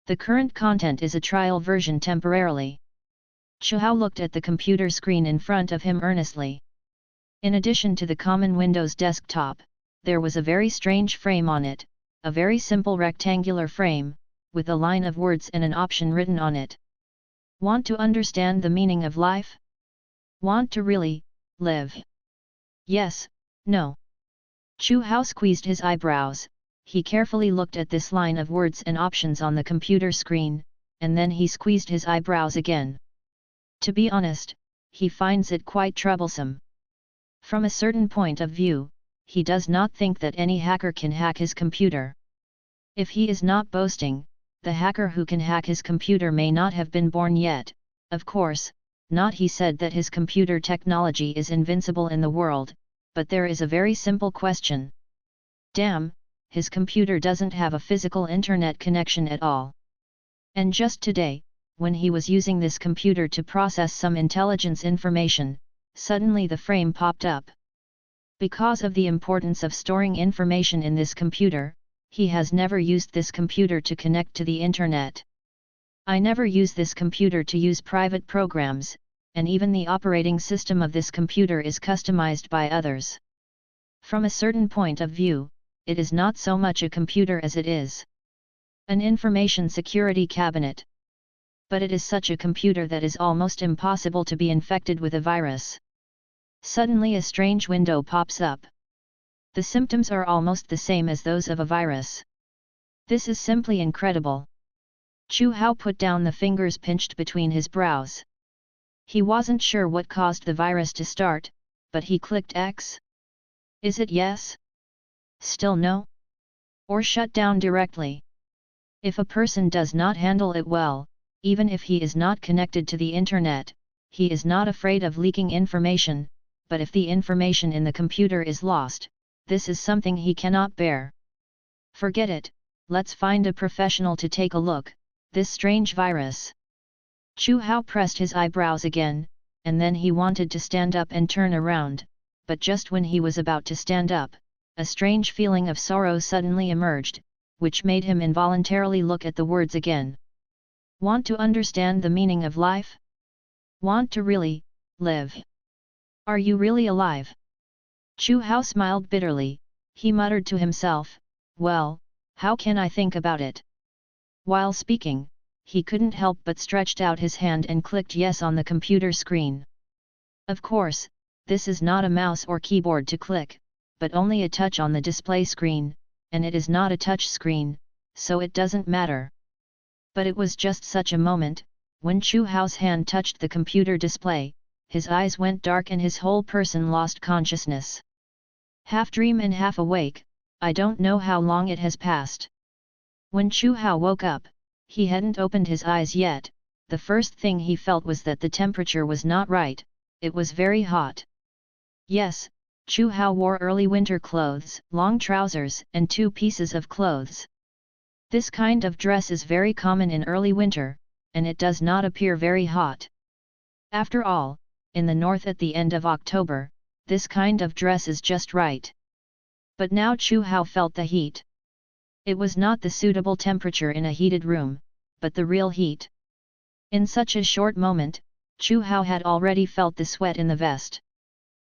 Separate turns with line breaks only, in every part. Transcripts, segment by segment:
The current content is a trial version temporarily. Chu Hao looked at the computer screen in front of him earnestly. In addition to the common Windows desktop, there was a very strange frame on it, a very simple rectangular frame, with a line of words and an option written on it. Want to understand the meaning of life? Want to really live? Yes, no. Chu Hao squeezed his eyebrows. He carefully looked at this line of words and options on the computer screen, and then he squeezed his eyebrows again. To be honest, he finds it quite troublesome. From a certain point of view, he does not think that any hacker can hack his computer. If he is not boasting, the hacker who can hack his computer may not have been born yet. Of course, not he said that his computer technology is invincible in the world, but there is a very simple question. Damn, his computer doesn't have a physical internet connection at all. And just today, when he was using this computer to process some intelligence information, suddenly the frame popped up. Because of the importance of storing information in this computer, he has never used this computer to connect to the internet. I never use this computer to use private programs, and even the operating system of this computer is customized by others. From a certain point of view, it is not so much a computer as it is an information security cabinet. But it is such a computer that is almost impossible to be infected with a virus. Suddenly a strange window pops up. The symptoms are almost the same as those of a virus. This is simply incredible. Chu Hao put down the fingers pinched between his brows. He wasn't sure what caused the virus to start, but he clicked X. Is it yes? Still no? Or shut down directly? If a person does not handle it well, even if he is not connected to the internet, he is not afraid of leaking information, but if the information in the computer is lost, this is something he cannot bear. Forget it, let's find a professional to take a look, this strange virus. Chu Hao pressed his eyebrows again, and then he wanted to stand up and turn around, but just when he was about to stand up, a strange feeling of sorrow suddenly emerged, which made him involuntarily look at the words again. Want to understand the meaning of life? Want to really live? Are you really alive? Chu Hao smiled bitterly. He muttered to himself, well, how can I think about it? While speaking, he couldn't help but stretched out his hand and clicked yes on the computer screen. Of course, this is not a mouse or keyboard to click, but only a touch on the display screen, and it is not a touch screen, so it doesn't matter. But it was just such a moment, when Chu Hao's hand touched the computer display, his eyes went dark and his whole person lost consciousness. Half dream and half awake, I don't know how long it has passed. When Chu Hao woke up, he hadn't opened his eyes yet. The first thing he felt was that the temperature was not right, it was very hot. Yes, Chu Hao wore early winter clothes, long trousers and 2 pieces of clothes. This kind of dress is very common in early winter, and it does not appear very hot. After all, in the north at the end of October, this kind of dress is just right. But now Chu Hao felt the heat. It was not the suitable temperature in a heated room, but the real heat. In such a short moment, Chu Hao had already felt the sweat in the vest.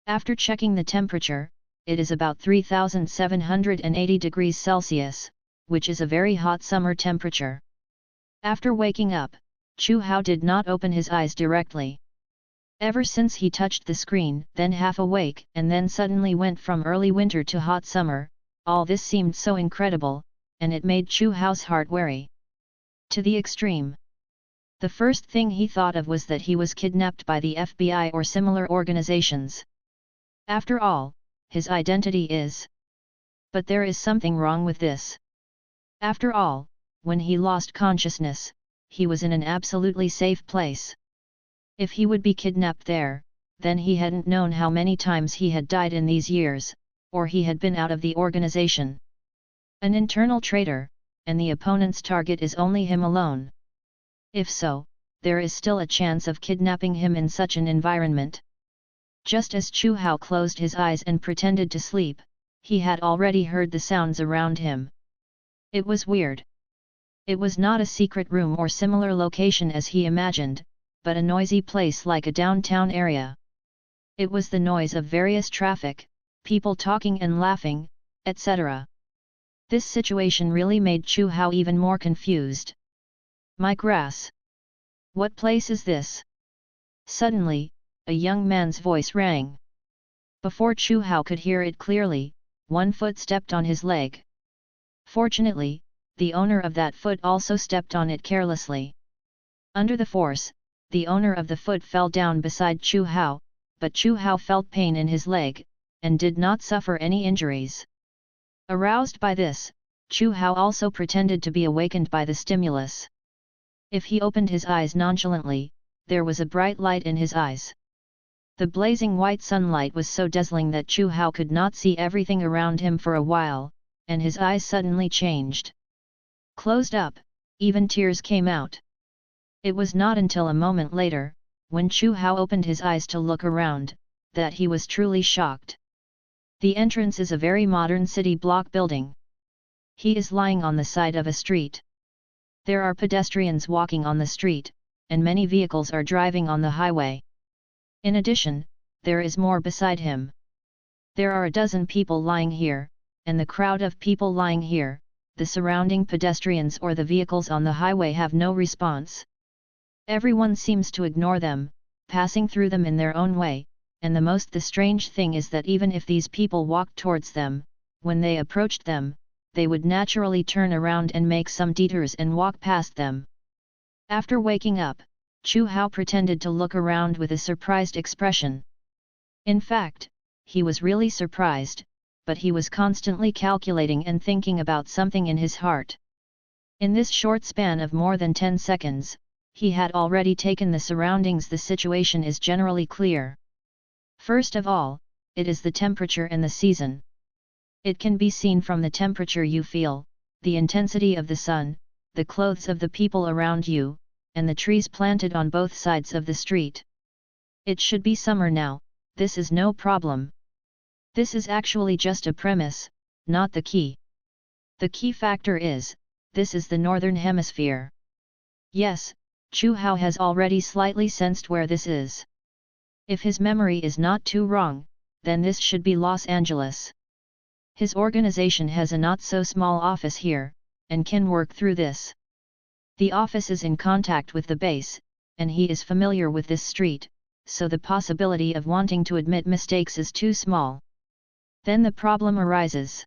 After checking the temperature, it is about 3780 degrees Celsius, which is a very hot summer temperature. After waking up, Chu Hao did not open his eyes directly. Ever since he touched the screen, then half awake, and then suddenly went from early winter to hot summer, all this seemed so incredible, and it made Chu Hao's heart wary. To the extreme. The first thing he thought of was that he was kidnapped by the FBI or similar organizations. After all, his identity is. But there is something wrong with this. After all, when he lost consciousness, he was in an absolutely safe place. If he would be kidnapped there, then he hadn't known how many times he had died in these years, or he had been out of the organization. An internal traitor, and the opponent's target is only him alone. If so, there is still a chance of kidnapping him in such an environment. Just as Chu Hao closed his eyes and pretended to sleep, he had already heard the sounds around him. It was weird. It was not a secret room or similar location as he imagined, but a noisy place like a downtown area. It was the noise of various traffic, people talking and laughing, etc. This situation really made Chu Hao even more confused. My grass! What place is this? Suddenly, a young man's voice rang. Before Chu Hao could hear it clearly, one foot stepped on his leg. Fortunately, the owner of that foot also stepped on it carelessly. Under the force, the owner of the foot fell down beside Chu Hao, but Chu Hao felt pain in his leg, and did not suffer any injuries. Aroused by this, Chu Hao also pretended to be awakened by the stimulus. If he opened his eyes nonchalantly, there was a bright light in his eyes. The blazing white sunlight was so dazzling that Chu Hao could not see everything around him for a while, and his eyes suddenly changed. Closed up, even tears came out. It was not until a moment later, when Chu Hao opened his eyes to look around, that he was truly shocked. The entrance is a very modern city block building. He is lying on the side of a street. There are pedestrians walking on the street, and many vehicles are driving on the highway. In addition, there is more beside him. There are a dozen people lying here, and the crowd of people lying here, the surrounding pedestrians or the vehicles on the highway have no response. Everyone seems to ignore them, passing through them in their own way, and the strange thing is that even if these people walked towards them, when they approached them, they would naturally turn around and make some detours and walk past them. After waking up, Chu Hao pretended to look around with a surprised expression. In fact, he was really surprised, but he was constantly calculating and thinking about something in his heart. In this short span of more than 10 seconds, he had already taken the surroundings. The situation is generally clear. First of all, it is the temperature and the season. It can be seen from the temperature you feel, the intensity of the sun, the clothes of the people around you, and the trees planted on both sides of the street. It should be summer now, this is no problem. This is actually just a premise, not the key. The key factor is, this is the northern hemisphere. Yes, Chu Hao has already slightly sensed where this is. If his memory is not too wrong, then this should be Los Angeles. His organization has a not so small office here, and can work through this. The office is in contact with the base, and he is familiar with this street, so the possibility of wanting to admit mistakes is too small. Then the problem arises.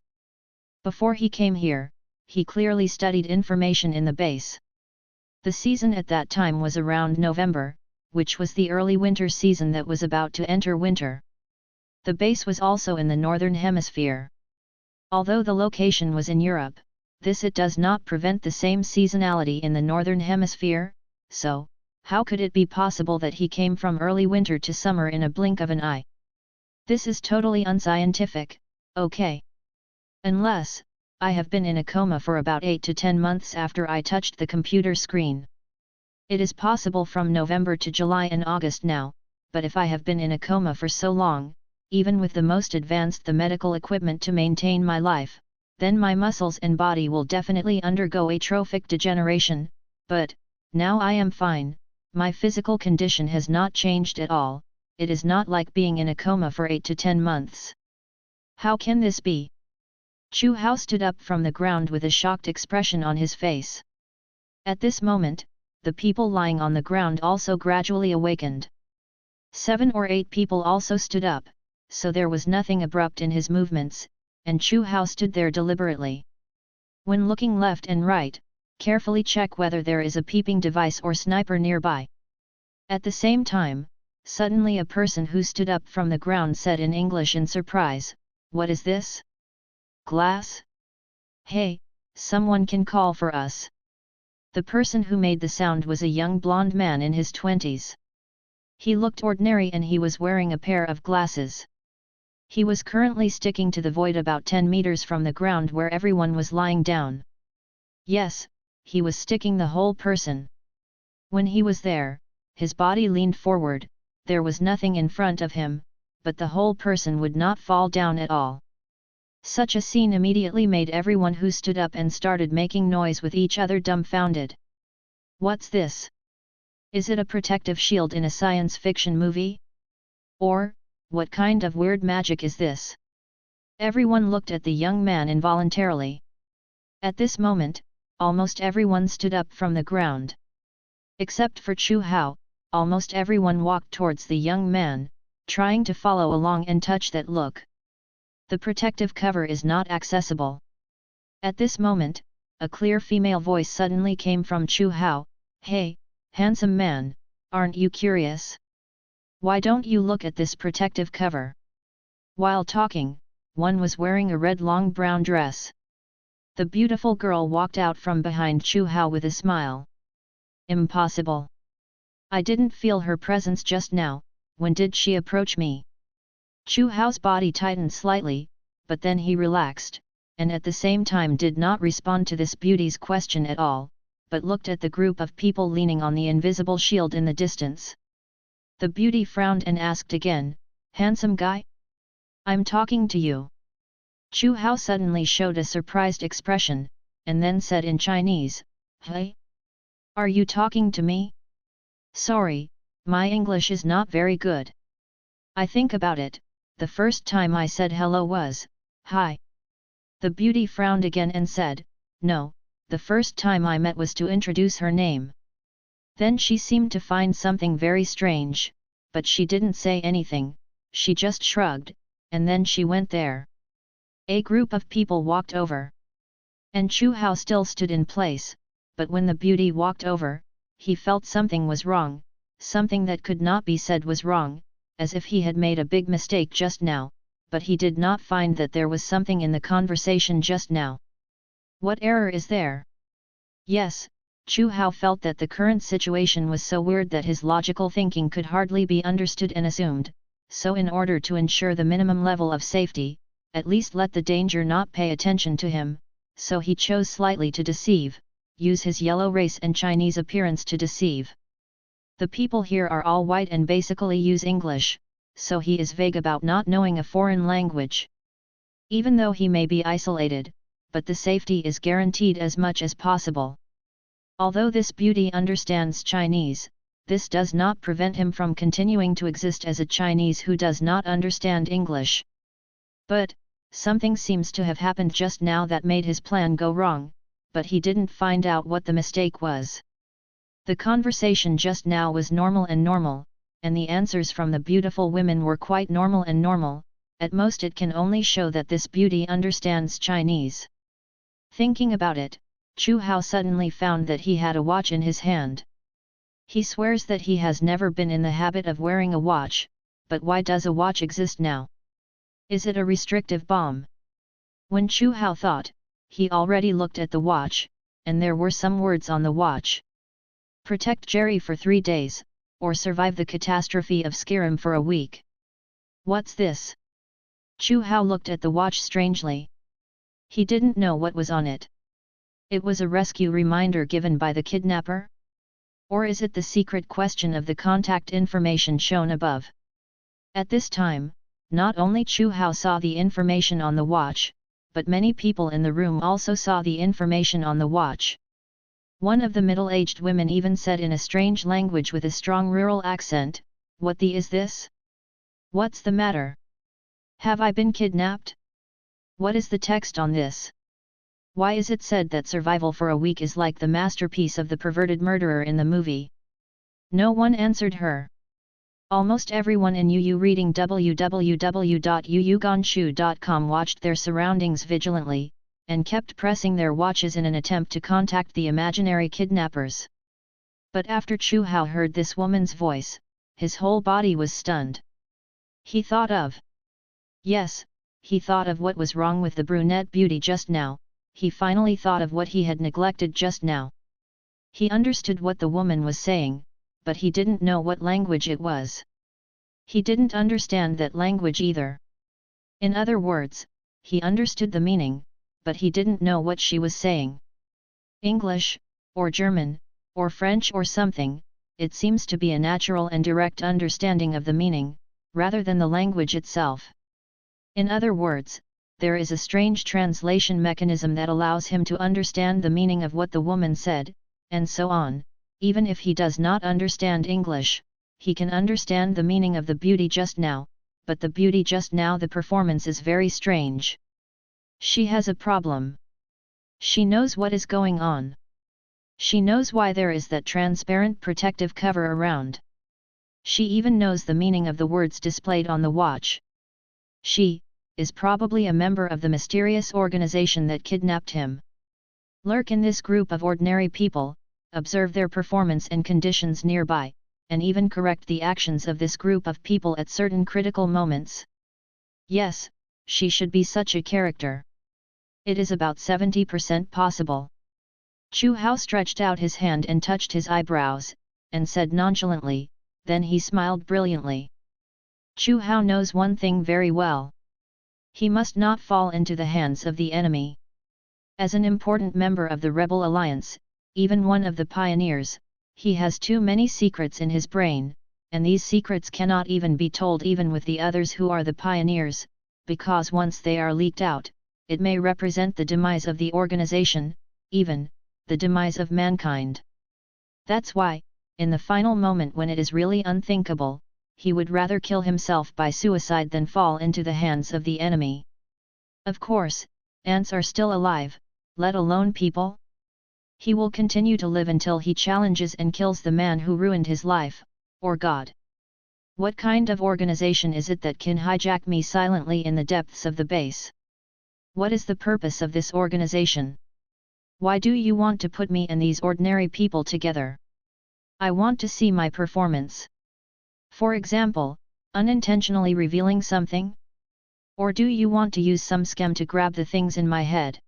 Before he came here, he clearly studied information in the base. The season at that time was around November, which was the early winter season that was about to enter winter. The base was also in the northern hemisphere. Although the location was in Europe, it does not prevent the same seasonality in the northern hemisphere, so, how could it be possible that he came from early winter to summer in a blink of an eye? This is totally unscientific, okay? Unless, I have been in a coma for about 8 to 10 months after I touched the computer screen. It is possible from November to July and August now, but if I have been in a coma for so long, even with the most advanced the medical equipment to maintain my life, then my muscles and body will definitely undergo atrophic degeneration, but, now I am fine, my physical condition has not changed at all, it is not like being in a coma for 8 to 10 months. How can this be? Chu Hao stood up from the ground with a shocked expression on his face. At this moment, the people lying on the ground also gradually awakened. 7 or 8 people also stood up, so there was nothing abrupt in his movements, and Chu Hao stood there deliberately. When looking left and right, carefully check whether there is a peeping device or sniper nearby. At the same time, suddenly a person who stood up from the ground said in English in surprise, "What is this? Glass? Hey, someone can call for us." The person who made the sound was a young blonde man in his 20s. He looked ordinary and he was wearing a pair of glasses. He was currently sticking to the void about 10 meters from the ground where everyone was lying down. Yes, he was sticking the whole person. When he was there, his body leaned forward, there was nothing in front of him, but the whole person would not fall down at all. Such a scene immediately made everyone who stood up and started making noise with each other dumbfounded. What's this? Is it a protective shield in a science fiction movie? Or, what kind of weird magic is this? Everyone looked at the young man involuntarily. At this moment, almost everyone stood up from the ground. Except for Chu Hao, almost everyone walked towards the young man, trying to follow along and touch that look. The protective cover is not accessible. At this moment, a clear female voice suddenly came from Chu Hao. Hey, handsome man, aren't you curious? Why don't you look at this protective cover? While talking, one was wearing a red long brown dress. The beautiful girl walked out from behind Chu Hao with a smile. Impossible. I didn't feel her presence just now. When did she approach me? Chu Hao's body tightened slightly, but then he relaxed, and at the same time did not respond to this beauty's question at all, but looked at the group of people leaning on the invisible shield in the distance. The beauty frowned and asked again, handsome guy? I'm talking to you. Chu Hao suddenly showed a surprised expression, and then said in Chinese, Hey? Are you talking to me? Sorry, my English is not very good. I think about it, the first time I said hello was, hi. The beauty frowned again and said, no, the first time I met was to introduce her name. Then she seemed to find something very strange, but she didn't say anything, she just shrugged, and then she went there. A group of people walked over. And Chu Hao still stood in place, but when the beauty walked over, he felt something was wrong, something that could not be said was wrong, as if he had made a big mistake just now, but he did not find that there was something in the conversation just now. What error is there? Yes, Chu Hao felt that the current situation was so weird that his logical thinking could hardly be understood and assumed, so in order to ensure the minimum level of safety, at least let the danger not pay attention to him, so he chose slightly to deceive, use his yellow race and Chinese appearance to deceive. The people here are all white and basically use English, so he is vague about not knowing a foreign language. Even though he may be isolated, but the safety is guaranteed as much as possible. Although this beauty understands Chinese, this does not prevent him from continuing to exist as a Chinese who does not understand English. But, something seems to have happened just now that made his plan go wrong, but he didn't find out what the mistake was. The conversation just now was normal, and the answers from the beautiful women were quite normal, at most it can only show that this beauty understands Chinese. Thinking about it, Chu Hao suddenly found that he had a watch in his hand. He swears that he has never been in the habit of wearing a watch, but why does a watch exist now? Is it a restrictive bomb? When Chu Hao thought, he already looked at the watch, and there were some words on the watch. Protect Jerry for 3 days, or survive the catastrophe of Skyrim for a week. What's this? Chu Hao looked at the watch strangely. He didn't know what was on it. It was a rescue reminder given by the kidnapper? Or is it the secret question of the contact information shown above? At this time, not only Chu Hao saw the information on the watch, but many people in the room also saw the information on the watch. One of the middle-aged women even said in a strange language with a strong rural accent, "What the is this? What's the matter? Have I been kidnapped? What is the text on this? Why is it said that survival for a week is like the masterpiece of the perverted murderer in the movie?" No one answered her. Almost everyone in UU reading www.uuganshu.com watched their surroundings vigilantly, and kept pressing their watches in an attempt to contact the imaginary kidnappers. But after Chu Hao heard this woman's voice, his whole body was stunned. He thought of what was wrong with the brunette beauty just now. He finally thought of what he had neglected just now. He understood what the woman was saying, but he didn't know what language it was. He didn't understand that language either. In other words, he understood the meaning, but he didn't know what she was saying. English, or German, or French or something, it seems to be a natural and direct understanding of the meaning, rather than the language itself. In other words, there is a strange translation mechanism that allows him to understand the meaning of what the woman said, and so on. Even if he does not understand English, he can understand the meaning of the beauty just now, but the beauty just now, the performance is very strange. She has a problem. She knows what is going on. She knows why there is that transparent protective cover around. She even knows the meaning of the words displayed on the watch. She is probably a member of the mysterious organization that kidnapped him. Lurk in this group of ordinary people, observe their performance and conditions nearby, and even correct the actions of this group of people at certain critical moments. Yes, she should be such a character. It is about 70% possible. Chu Hao stretched out his hand and touched his eyebrows, and said nonchalantly, then he smiled brilliantly. Chu Hao knows one thing very well. He must not fall into the hands of the enemy. As an important member of the rebel alliance, even one of the pioneers, he has too many secrets in his brain, and these secrets cannot even be told even with the others who are the pioneers, because once they are leaked out, it may represent the demise of the organization, even the demise of mankind. That's why, in the final moment when it is really unthinkable, he would rather kill himself by suicide than fall into the hands of the enemy. Of course, ants are still alive, let alone people. He will continue to live until he challenges and kills the man who ruined his life, or God. What kind of organization is it that can hijack me silently in the depths of the base? What is the purpose of this organization? Why do you want to put me and these ordinary people together? I want to see my performance. For example, unintentionally revealing something? Or do you want to use some scam to grab the things in my head?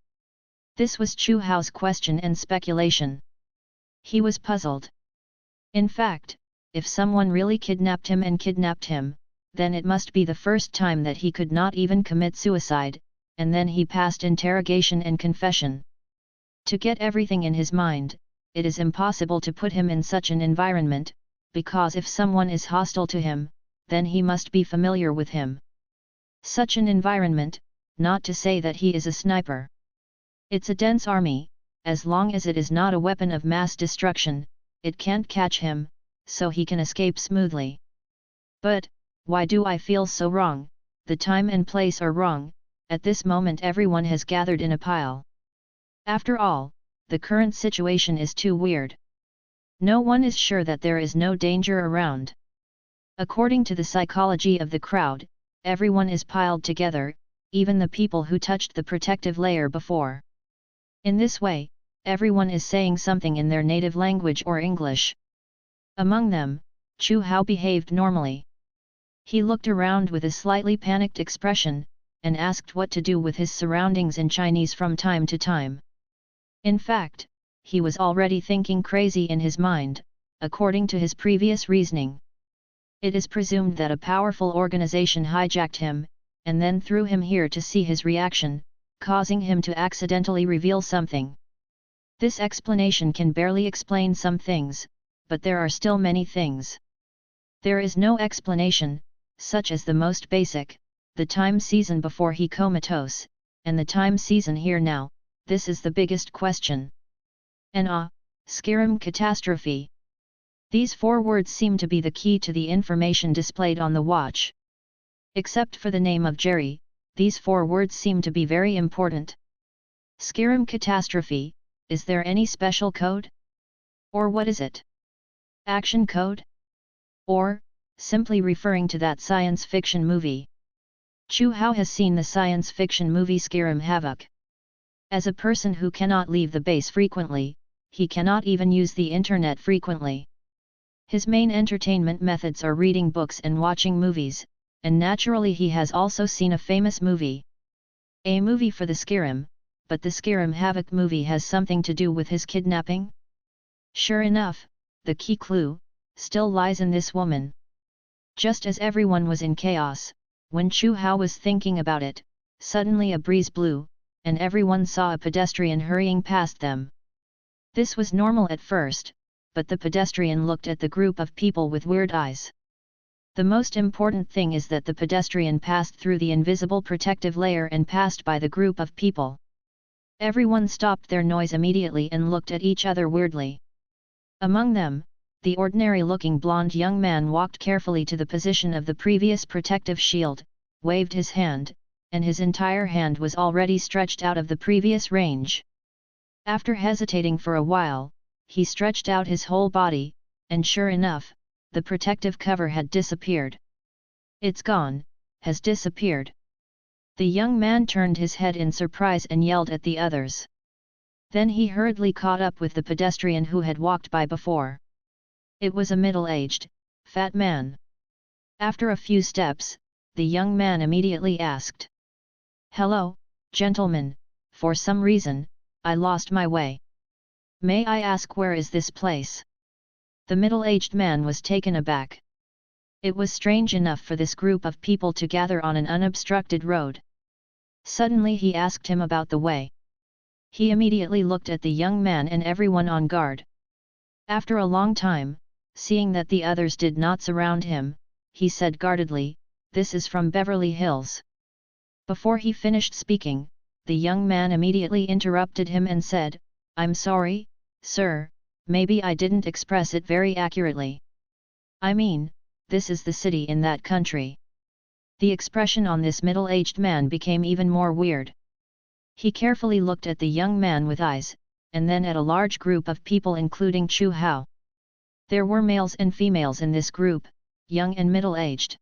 This was Chu Hao's question and speculation. He was puzzled. In fact, if someone really kidnapped him, then it must be the first time that he could not even commit suicide, and then he passed interrogation and confession. To get everything in his mind, it is impossible to put him in such an environment, because if someone is hostile to him, then he must be familiar with him. Such an environment, not to say that he is a sniper. It's a dense army, as long as it is not a weapon of mass destruction, it can't catch him, so he can escape smoothly. But, why do I feel so wrong? The time and place are wrong, at this moment everyone has gathered in a pile. After all, the current situation is too weird. No one is sure that there is no danger around. According to the psychology of the crowd, everyone is piled together, even the people who touched the protective layer before. In this way, everyone is saying something in their native language or English. Among them, Chu Hao behaved normally. He looked around with a slightly panicked expression, and asked what to do with his surroundings in Chinese from time to time. In fact, he was already thinking crazy in his mind, according to his previous reasoning. It is presumed that a powerful organization hijacked him, and then threw him here to see his reaction, causing him to accidentally reveal something. This explanation can barely explain some things, but there are still many things. There is no explanation, such as the most basic, the time season before he comatose, and the time season here now. This is the biggest question. Skyrim catastrophe. These 4 words seem to be the key to the information displayed on the watch. Except for the name of Jerry, these 4 words seem to be very important. Skyrim catastrophe, is there any special code? Or what is it? Action code? Or, simply referring to that science fiction movie? Chu Hao has seen the science fiction movie Skyrim Havoc. As a person who cannot leave the base frequently, he cannot even use the internet frequently. His main entertainment methods are reading books and watching movies, and naturally he has also seen a famous movie. A movie for the Skyrim, but the Skyrim Havoc movie has something to do with his kidnapping? Sure enough, the key clue still lies in this woman. Just as everyone was in chaos, when Chu Hao was thinking about it, suddenly a breeze blew, and everyone saw a pedestrian hurrying past them. This was normal at first, but the pedestrian looked at the group of people with weird eyes. The most important thing is that the pedestrian passed through the invisible protective layer and passed by the group of people. Everyone stopped their noise immediately and looked at each other weirdly. Among them, the ordinary-looking blonde young man walked carefully to the position of the previous protective shield, waved his hand, and his entire hand was already stretched out of the previous range. After hesitating for a while, he stretched out his whole body, and sure enough, the protective cover had disappeared. "It's gone," has disappeared. The young man turned his head in surprise and yelled at the others. Then he hurriedly caught up with the pedestrian who had walked by before. It was a middle-aged, fat man. After a few steps, the young man immediately asked, "Hello, gentlemen, for some reason, I lost my way. May I ask where is this place?" The middle-aged man was taken aback. It was strange enough for this group of people to gather on an unobstructed road. Suddenly he asked him about the way. He immediately looked at the young man and everyone on guard. After a long time, seeing that the others did not surround him, he said guardedly, "This is from Beverly Hills." Before he finished speaking, the young man immediately interrupted him and said, "I'm sorry, sir, maybe I didn't express it very accurately. I mean, this is the city in that country." The expression on this middle-aged man became even more weird. He carefully looked at the young man with eyes, and then at a large group of people including Chu Hao. There were males and females in this group, young and middle-aged.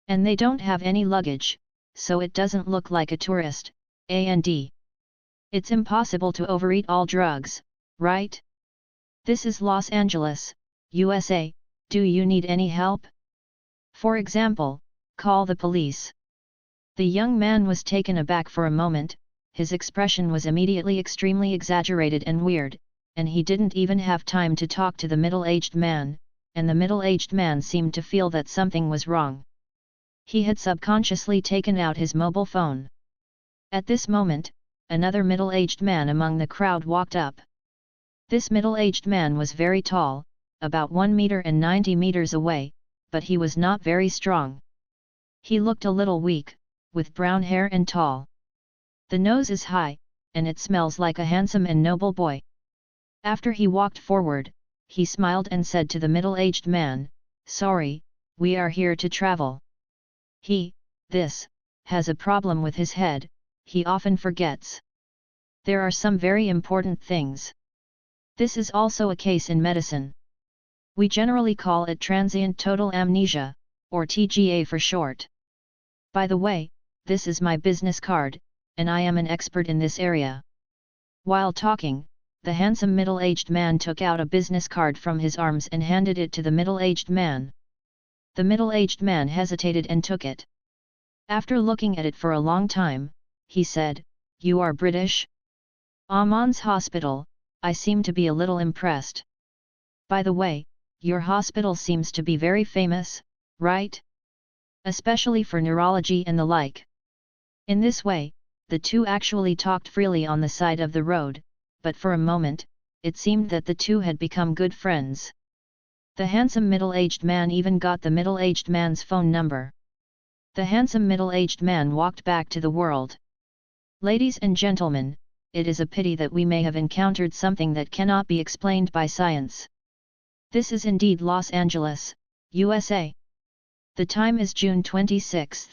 And they don't have any luggage, so it doesn't look like a tourist, and it's impossible to overeat all drugs, right? This is Los Angeles, USA, do you need any help? For example, call the police. The young man was taken aback for a moment, his expression was immediately extremely exaggerated and weird, and he didn't even have time to talk to the middle-aged man, and the middle-aged man seemed to feel that something was wrong. He had subconsciously taken out his mobile phone. At this moment, another middle-aged man among the crowd walked up. This middle-aged man was very tall, about 1 meter and 90 meters away, but he was not very strong. He looked a little weak, with brown hair and tall. The nose is high, and it smells like a handsome and noble boy. After he walked forward, he smiled and said to the middle-aged man, "Sorry, we are here to travel." This, has a problem with his head, he often forgets. There are some very important things. This is also a case in medicine. We generally call it transient total amnesia, or TGA for short. By the way, this is my business card, and I am an expert in this area. While talking, the handsome middle-aged man took out a business card from his arms and handed it to the middle-aged man. The middle-aged man hesitated and took it. After looking at it for a long time, he said, "You are British? Amon's hospital, I seem to be a little impressed. By the way, your hospital seems to be very famous, right? Especially for neurology and the like." In this way, the two actually talked freely on the side of the road, but for a moment, it seemed that the two had become good friends. The handsome middle-aged man even got the middle-aged man's phone number. The handsome middle-aged man walked back to the world. Ladies and gentlemen, it is a pity that we may have encountered something that cannot be explained by science. This is indeed Los Angeles, USA. The time is June 26th.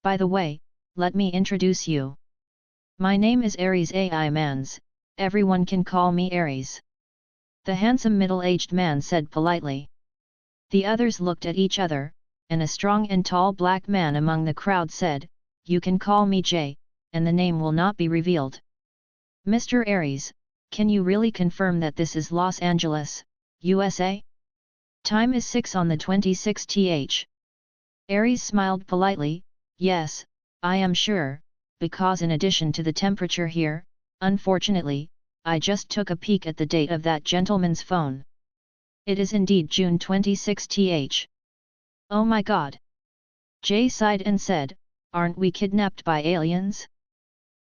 By the way, let me introduce you. My name is Aries AI Mans, everyone can call me Aries. The handsome middle-aged man said politely. The others looked at each other, and a strong and tall black man among the crowd said, "You can call me Jay, and the name will not be revealed." "Mr. Aries, can you really confirm that this is Los Angeles, USA? Time is 6 on the 26th. Aries smiled politely, "Yes, I am sure, because in addition to the temperature here, unfortunately, I just took a peek at the date of that gentleman's phone. It is indeed June 26th. Oh my god!" Jay sighed and said, "Aren't we kidnapped by aliens?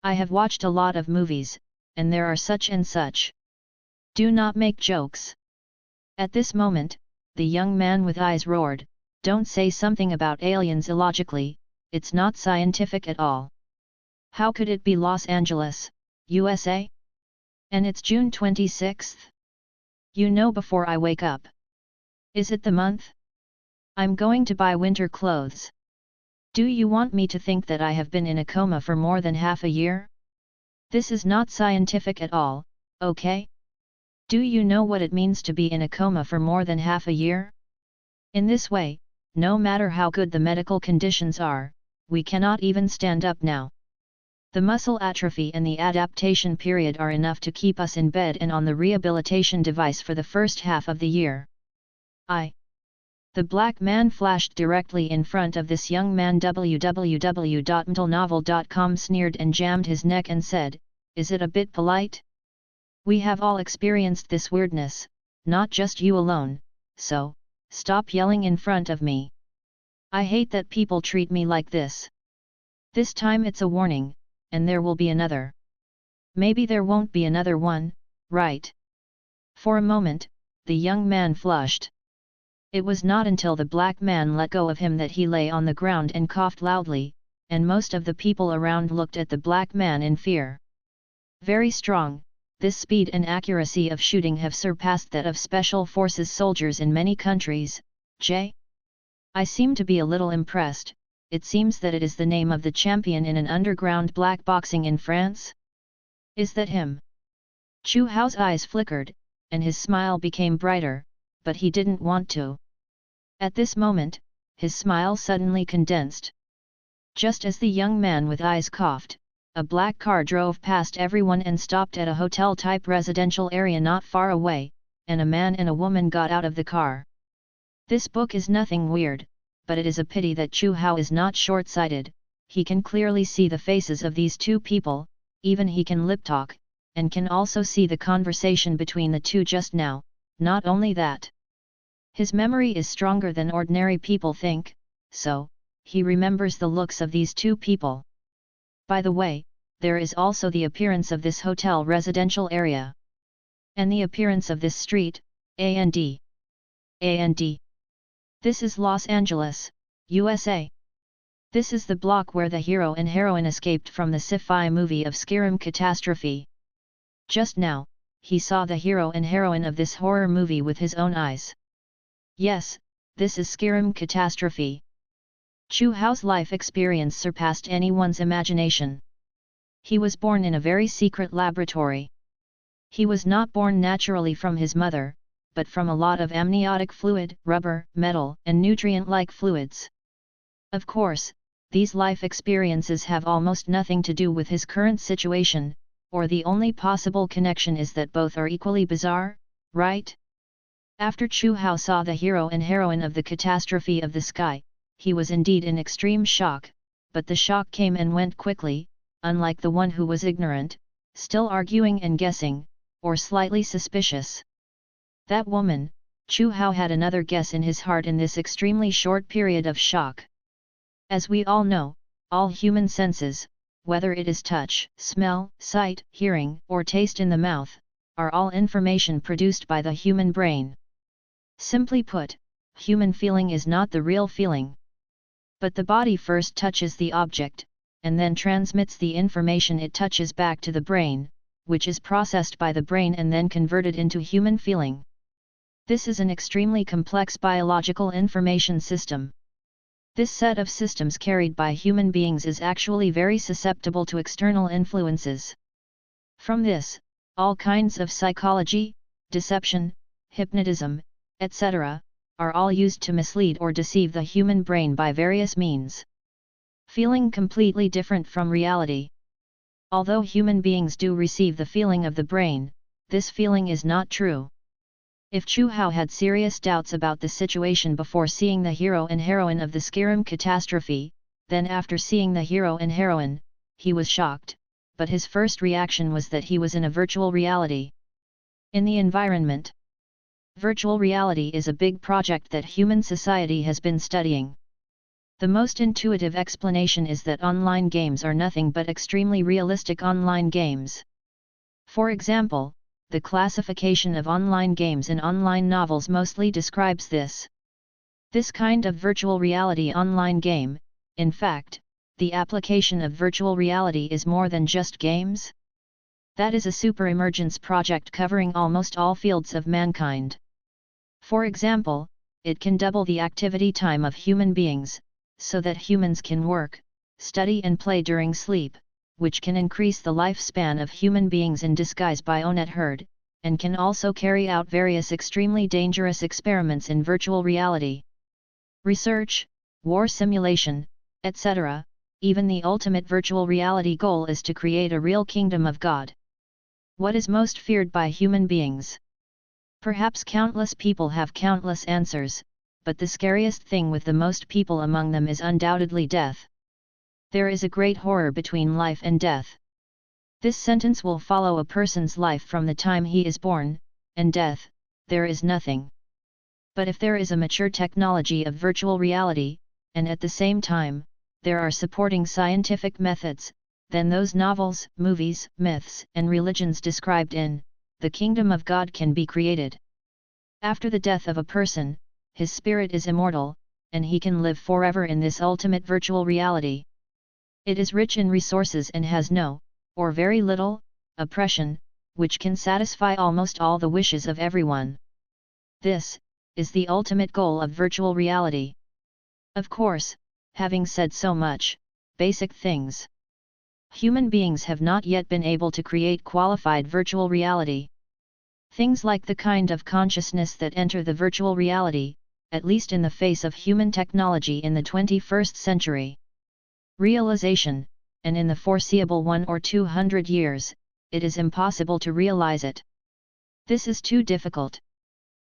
I have watched a lot of movies, and there are such and such. Do not make jokes." At this moment, the young man with eyes roared, Don't say something about aliens illogically, it's not scientific at all. How could it be Los Angeles, USA? And it's June 26th? You know, before I wake up. Is it the month? I'm going to buy winter clothes. Do you want me to think that I have been in a coma for more than half a year? This is not scientific at all, okay? Do you know what it means to be in a coma for more than half a year? In this way, no matter how good the medical conditions are, we cannot even stand up now. The muscle atrophy and the adaptation period are enough to keep us in bed and on the rehabilitation device for the first half of the year. The black man flashed directly in front of this young man. www.mtlnovel.com sneered and jammed his neck and said, "Is it a bit polite? We have all experienced this weirdness, not just you alone, so, stop yelling in front of me. I hate that people treat me like this. This time it's a warning, and there will be another. Maybe there won't be another one, right?" For a moment, the young man flushed. It was not until the black man let go of him that he lay on the ground and coughed loudly, and most of the people around looked at the black man in fear. Very strong, this speed and accuracy of shooting have surpassed that of special forces soldiers in many countries. I seem to be a little impressed. It seems that it is the name of the champion in an underground black boxing in France? Is that him? Chu Hao's eyes flickered, and his smile became brighter, but he didn't want to. At this moment, his smile suddenly condensed. Just as the young man with eyes coughed, a black car drove past everyone and stopped at a hotel-type residential area not far away, and a man and a woman got out of the car. This book is nothing weird, but it is a pity that Chu Hao is not short-sighted. He can clearly see the faces of these two people, even he can lip-talk, and can also see the conversation between the two just now. Not only that, his memory is stronger than ordinary people think, so, he remembers the looks of these two people. By the way, there is also the appearance of this hotel residential area. And the appearance of this street, and. This is Los Angeles, USA. This is the block where the hero and heroine escaped from the sci-fi movie of Skyrim Catastrophe. Just now, he saw the hero and heroine of this horror movie with his own eyes. Yes, this is Skyrim Catastrophe. Chu Hao's life experience surpassed anyone's imagination. He was born in a very secret laboratory. He was not born naturally from his mother, but from a lot of amniotic fluid, rubber, metal, and nutrient-like fluids. Of course, these life experiences have almost nothing to do with his current situation, or the only possible connection is that both are equally bizarre, right? After Chu Hao saw the hero and heroine of the catastrophe of the sky, he was indeed in extreme shock, but the shock came and went quickly, unlike the one who was ignorant, still arguing and guessing, or slightly suspicious. That woman, Chu Hao had another guess in his heart in this extremely short period of shock. As we all know, all human senses, whether it is touch, smell, sight, hearing, or taste in the mouth, are all information produced by the human brain. Simply put, human feeling is not the real feeling. But the body first touches the object, and then transmits the information it touches back to the brain, which is processed by the brain and then converted into human feeling. This is an extremely complex biological information system. This set of systems carried by human beings is actually very susceptible to external influences. From this, all kinds of psychology, deception, hypnotism, etc., are all used to mislead or deceive the human brain by various means. Feeling completely different from reality. Although human beings do receive the feeling of the brain, this feeling is not true. If Chu Hao had serious doubts about the situation before seeing the hero and heroine of the Skyrim catastrophe, then after seeing the hero and heroine, he was shocked, but his first reaction was that he was in a virtual reality. In the environment. Virtual reality is a big project that human society has been studying. The most intuitive explanation is that online games are nothing but extremely realistic online games. For example, the classification of online games in online novels mostly describes this. This kind of virtual reality online game, in fact, the application of virtual reality is more than just games. That is a super-emergence project covering almost all fields of mankind. For example, it can double the activity time of human beings, so that humans can work, study and play during sleep, which can increase the lifespan of human beings in disguise by Onet herd, and can also carry out various extremely dangerous experiments in virtual reality. Research, war simulation, etc., even the ultimate virtual reality goal is to create a real kingdom of God. What is most feared by human beings? Perhaps countless people have countless answers, but the scariest thing with the most people among them is undoubtedly death. There is a great horror between life and death. This sentence will follow a person's life from the time he is born, and death, there is nothing. But if there is a mature technology of virtual reality, and at the same time, there are supporting scientific methods, then those novels, movies, myths, and religions described in the kingdom of God can be created. After the death of a person, his spirit is immortal, and he can live forever in this ultimate virtual reality. It is rich in resources and has no, or very little, oppression, which can satisfy almost all the wishes of everyone. This is the ultimate goal of virtual reality. Of course, having said so much, basic things. Human beings have not yet been able to create qualified virtual reality. Things like the kind of consciousness that enter the virtual reality, at least in the face of human technology in the 21st century. Realization, and in the foreseeable 100 or 200 years, it is impossible to realize it. This is too difficult.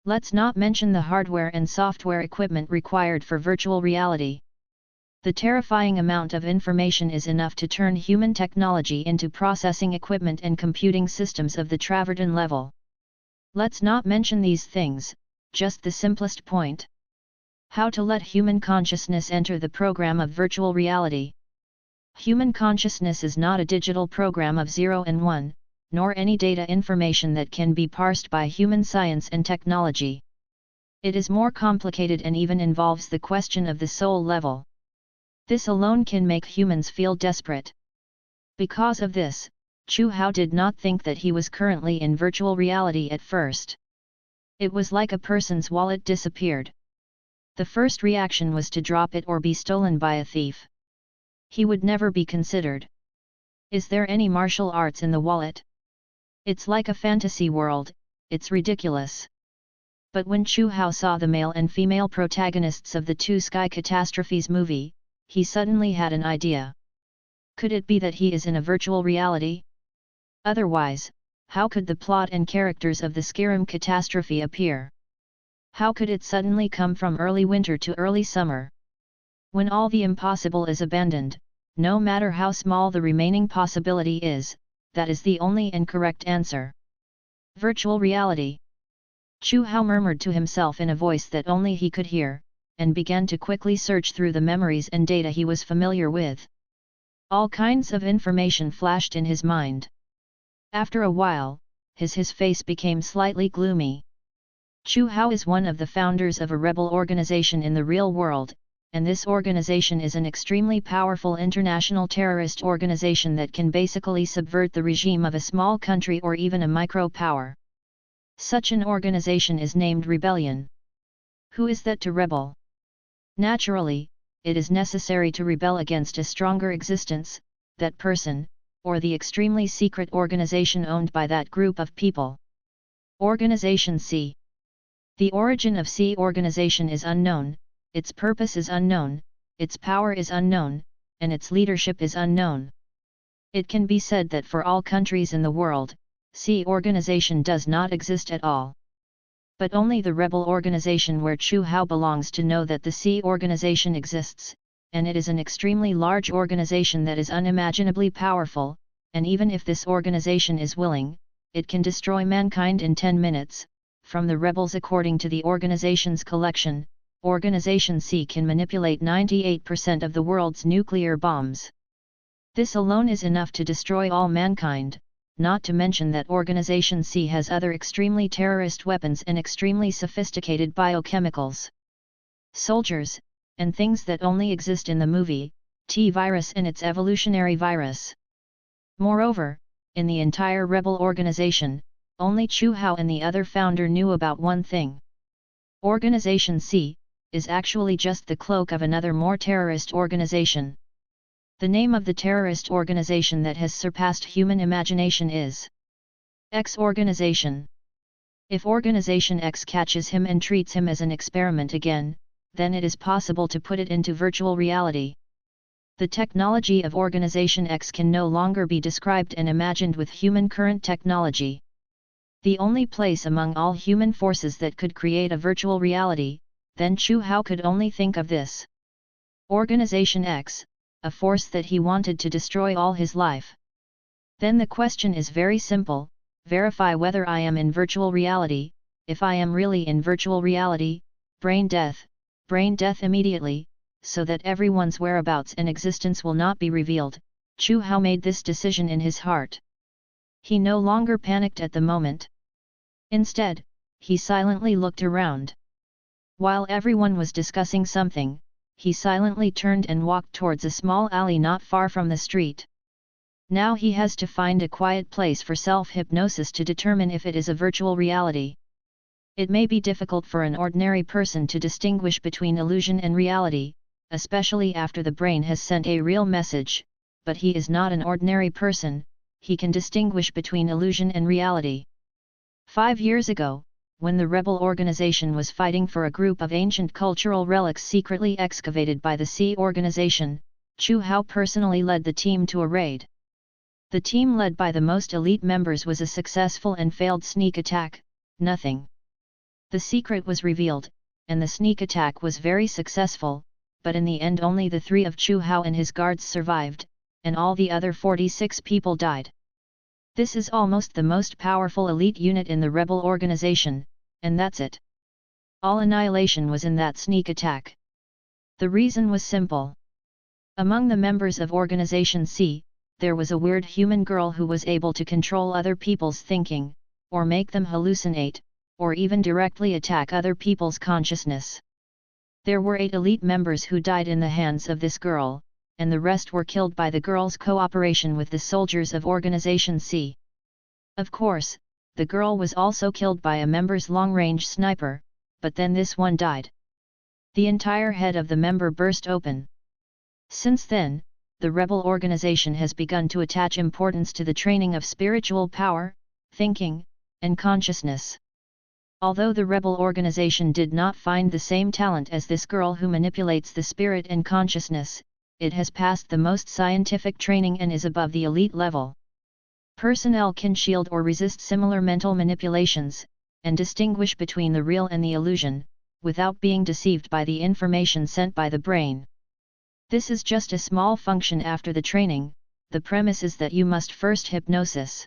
Let's not mention the hardware and software equipment required for virtual reality. The terrifying amount of information is enough to turn human technology into processing equipment and computing systems of the Travertine level. Let's not mention these things, just the simplest point. How to let human consciousness enter the program of virtual reality. Human consciousness is not a digital program of 0 and 1, nor any data information that can be parsed by human science and technology. It is more complicated and even involves the question of the soul level. This alone can make humans feel desperate. Because of this, Chu Hao did not think that he was currently in virtual reality at first. It was like a person's wallet disappeared. The first reaction was to drop it or be stolen by a thief. He would never be considered. Is there any martial arts in the wallet? It's like a fantasy world, it's ridiculous. But when Chu Hao saw the male and female protagonists of the Two Sky Catastrophes movie, he suddenly had an idea. Could it be that he is in a virtual reality? Otherwise, how could the plot and characters of the Skyrim catastrophe appear? How could it suddenly come from early winter to early summer? When all the impossible is abandoned, no matter how small the remaining possibility is, that is the only and correct answer. Virtual reality. Chu Hao murmured to himself in a voice that only he could hear, and began to quickly search through the memories and data he was familiar with. All kinds of information flashed in his mind. After a while, his face became slightly gloomy. Chu Hao is one of the founders of a rebel organization in the real world, and this organization is an extremely powerful international terrorist organization that can basically subvert the regime of a small country or even a micro-power. Such an organization is named rebellion. Who is that to rebel? Naturally, it is necessary to rebel against a stronger existence, that person, or the extremely secret organization owned by that group of people. Organization C. The origin of C organization is unknown, its purpose is unknown, its power is unknown, and its leadership is unknown. It can be said that for all countries in the world, C organization does not exist at all. But only the rebel organization where Chu Hao belongs to know that the C organization exists, and it is an extremely large organization that is unimaginably powerful, and even if this organization is willing, it can destroy mankind in 10 minutes, from the rebels according to the organization's collection. Organization C can manipulate 98% of the world's nuclear bombs. This alone is enough to destroy all mankind, not to mention that Organization C has other extremely terrorist weapons and extremely sophisticated biochemicals. soldiers, and things that only exist in the movie, T-virus and its evolutionary virus. Moreover, in the entire rebel organization, only Chu Hao and the other founder knew about one thing. Organization C is actually just the cloak of another more terrorist organization. The name of the terrorist organization that has surpassed human imagination is X Organization. If Organization X catches him and treats him as an experiment again, then it is possible to put it into virtual reality. The technology of Organization X can no longer be described and imagined with human current technology. The only place among all human forces that could create a virtual reality, then Chu Hao could only think of this. Organization X, a force that he wanted to destroy all his life. Then the question is very simple, verify whether I am in virtual reality. If I am really in virtual reality, brain death immediately, so that everyone's whereabouts and existence will not be revealed. Chu Hao made this decision in his heart. He no longer panicked at the moment. Instead, he silently looked around. While everyone was discussing something, he silently turned and walked towards a small alley not far from the street. Now he has to find a quiet place for self-hypnosis to determine if it is a virtual reality. It may be difficult for an ordinary person to distinguish between illusion and reality, especially after the brain has sent a real message, but he is not an ordinary person, he can distinguish between illusion and reality. 5 years ago, when the rebel organization was fighting for a group of ancient cultural relics secretly excavated by the C organization, Chu Hao personally led the team to a raid. The team led by the most elite members was a successful and failed sneak attack, nothing. The secret was revealed, and the sneak attack was very successful, but in the end only the 3 of Chu Hao and his guards survived, and all the other 46 people died. This is almost the most powerful elite unit in the rebel organization, and that's it. All annihilation was in that sneak attack. The reason was simple. Among the members of Organization C, there was a weird human girl who was able to control other people's thinking, or make them hallucinate, or even directly attack other people's consciousness. There were 8 elite members who died in the hands of this girl, and the rest were killed by the girl's cooperation with the soldiers of Organization C. Of course, the girl was also killed by a member's long-range sniper, but then this one died. The entire head of the member burst open. Since then, the rebel organization has begun to attach importance to the training of spiritual power, thinking, and consciousness. Although the rebel organization did not find the same talent as this girl who manipulates the spirit and consciousness, it has passed the most scientific training and is above the elite level. Personnel can shield or resist similar mental manipulations, and distinguish between the real and the illusion, without being deceived by the information sent by the brain. This is just a small function after the training, the premise is that you must first hypnosis.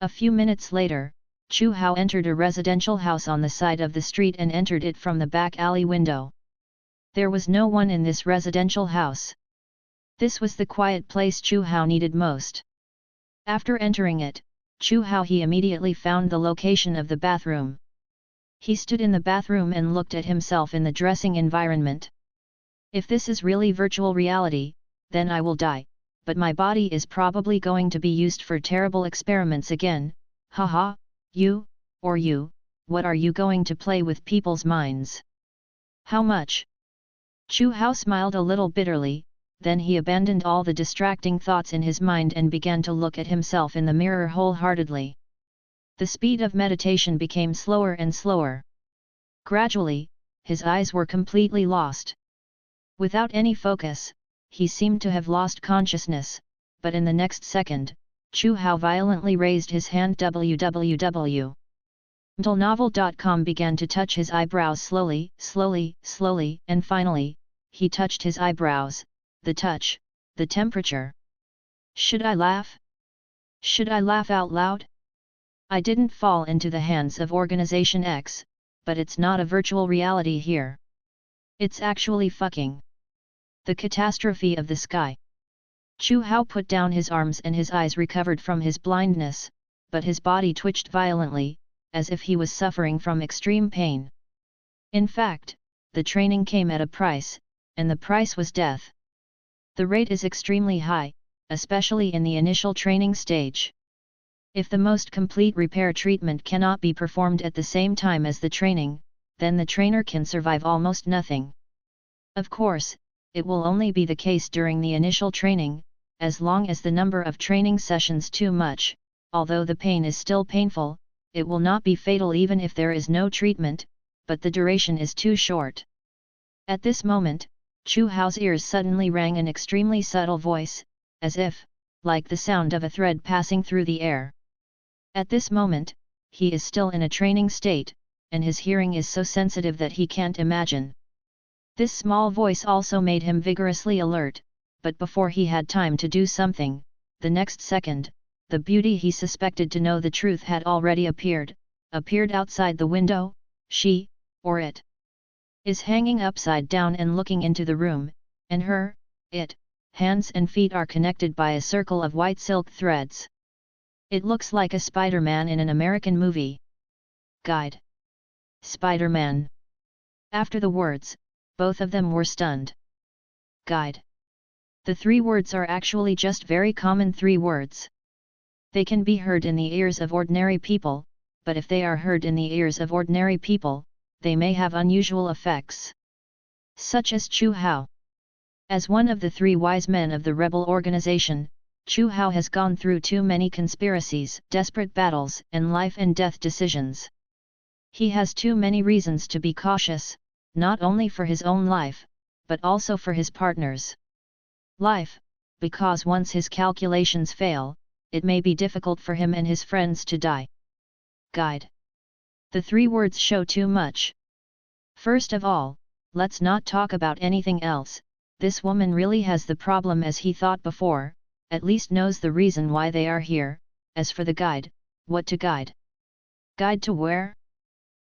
A few minutes later, Chu Hao entered a residential house on the side of the street and entered it from the back alley window. There was no one in this residential house. This was the quiet place Chu Hao needed most. After entering it, Chu Hao he immediately found the location of the bathroom. He stood in the bathroom and looked at himself in the dressing environment. If this is really virtual reality, then I will die, but my body is probably going to be used for terrible experiments again, haha. You, what are you going to play with people's minds? How much? Chu Hao smiled a little bitterly, then he abandoned all the distracting thoughts in his mind and began to look at himself in the mirror wholeheartedly. The speed of meditation became slower and slower. Gradually, his eyes were completely lost. Without any focus, he seemed to have lost consciousness, but in the next second, Chu Hao violently raised his hand. www.mtlnovel.com began to touch his eyebrows slowly, and finally, he touched his eyebrows, the touch, the temperature. Should I laugh? Should I laugh out loud? I didn't fall into the hands of Organization X, but it's not a virtual reality here. It's actually fucking the catastrophe of the sky. Chu Hao put down his arms and his eyes recovered from his blindness, but his body twitched violently, as if he was suffering from extreme pain. In fact, the training came at a price, and the price was death. The rate is extremely high, especially in the initial training stage. If the most complete repair treatment cannot be performed at the same time as the training, then the trainer can survive almost nothing. Of course, it will only be the case during the initial training, as long as the number of training sessions too much, although the pain is still painful, it will not be fatal even if there is no treatment, but the duration is too short. At this moment, Chu Hao's ears suddenly rang an extremely subtle voice, as if, like the sound of a thread passing through the air. At this moment, he is still in a training state, and his hearing is so sensitive that he can't imagine. This small voice also made him vigorously alert, but before he had time to do something, the next second, the beauty he suspected to know the truth had already appeared outside the window. She, or it, is hanging upside down and looking into the room, and her, hands and feet are connected by a circle of white silk threads. It looks like a Spider-Man in an American movie. Guide. Spider-Man. After the words, both of them were stunned. Guide. The 3 words are actually just very common 3 words. They can be heard in the ears of ordinary people, but if they are heard in the ears of ordinary people, they may have unusual effects. Such as Chu Hao. As one of the 3 wise men of the rebel organization, Chu Hao has gone through too many conspiracies, desperate battles, and life and death decisions. He has too many reasons to be cautious, not only for his own life, but also for his partner's life, because once his calculations fail, it may be difficult for him and his friends to die. Guide. The 3 words show too much. First of all, let's not talk about anything else. This woman really has the problem as he thought before, at least knows the reason why they are here. As for the guide, what to guide? Guide to where?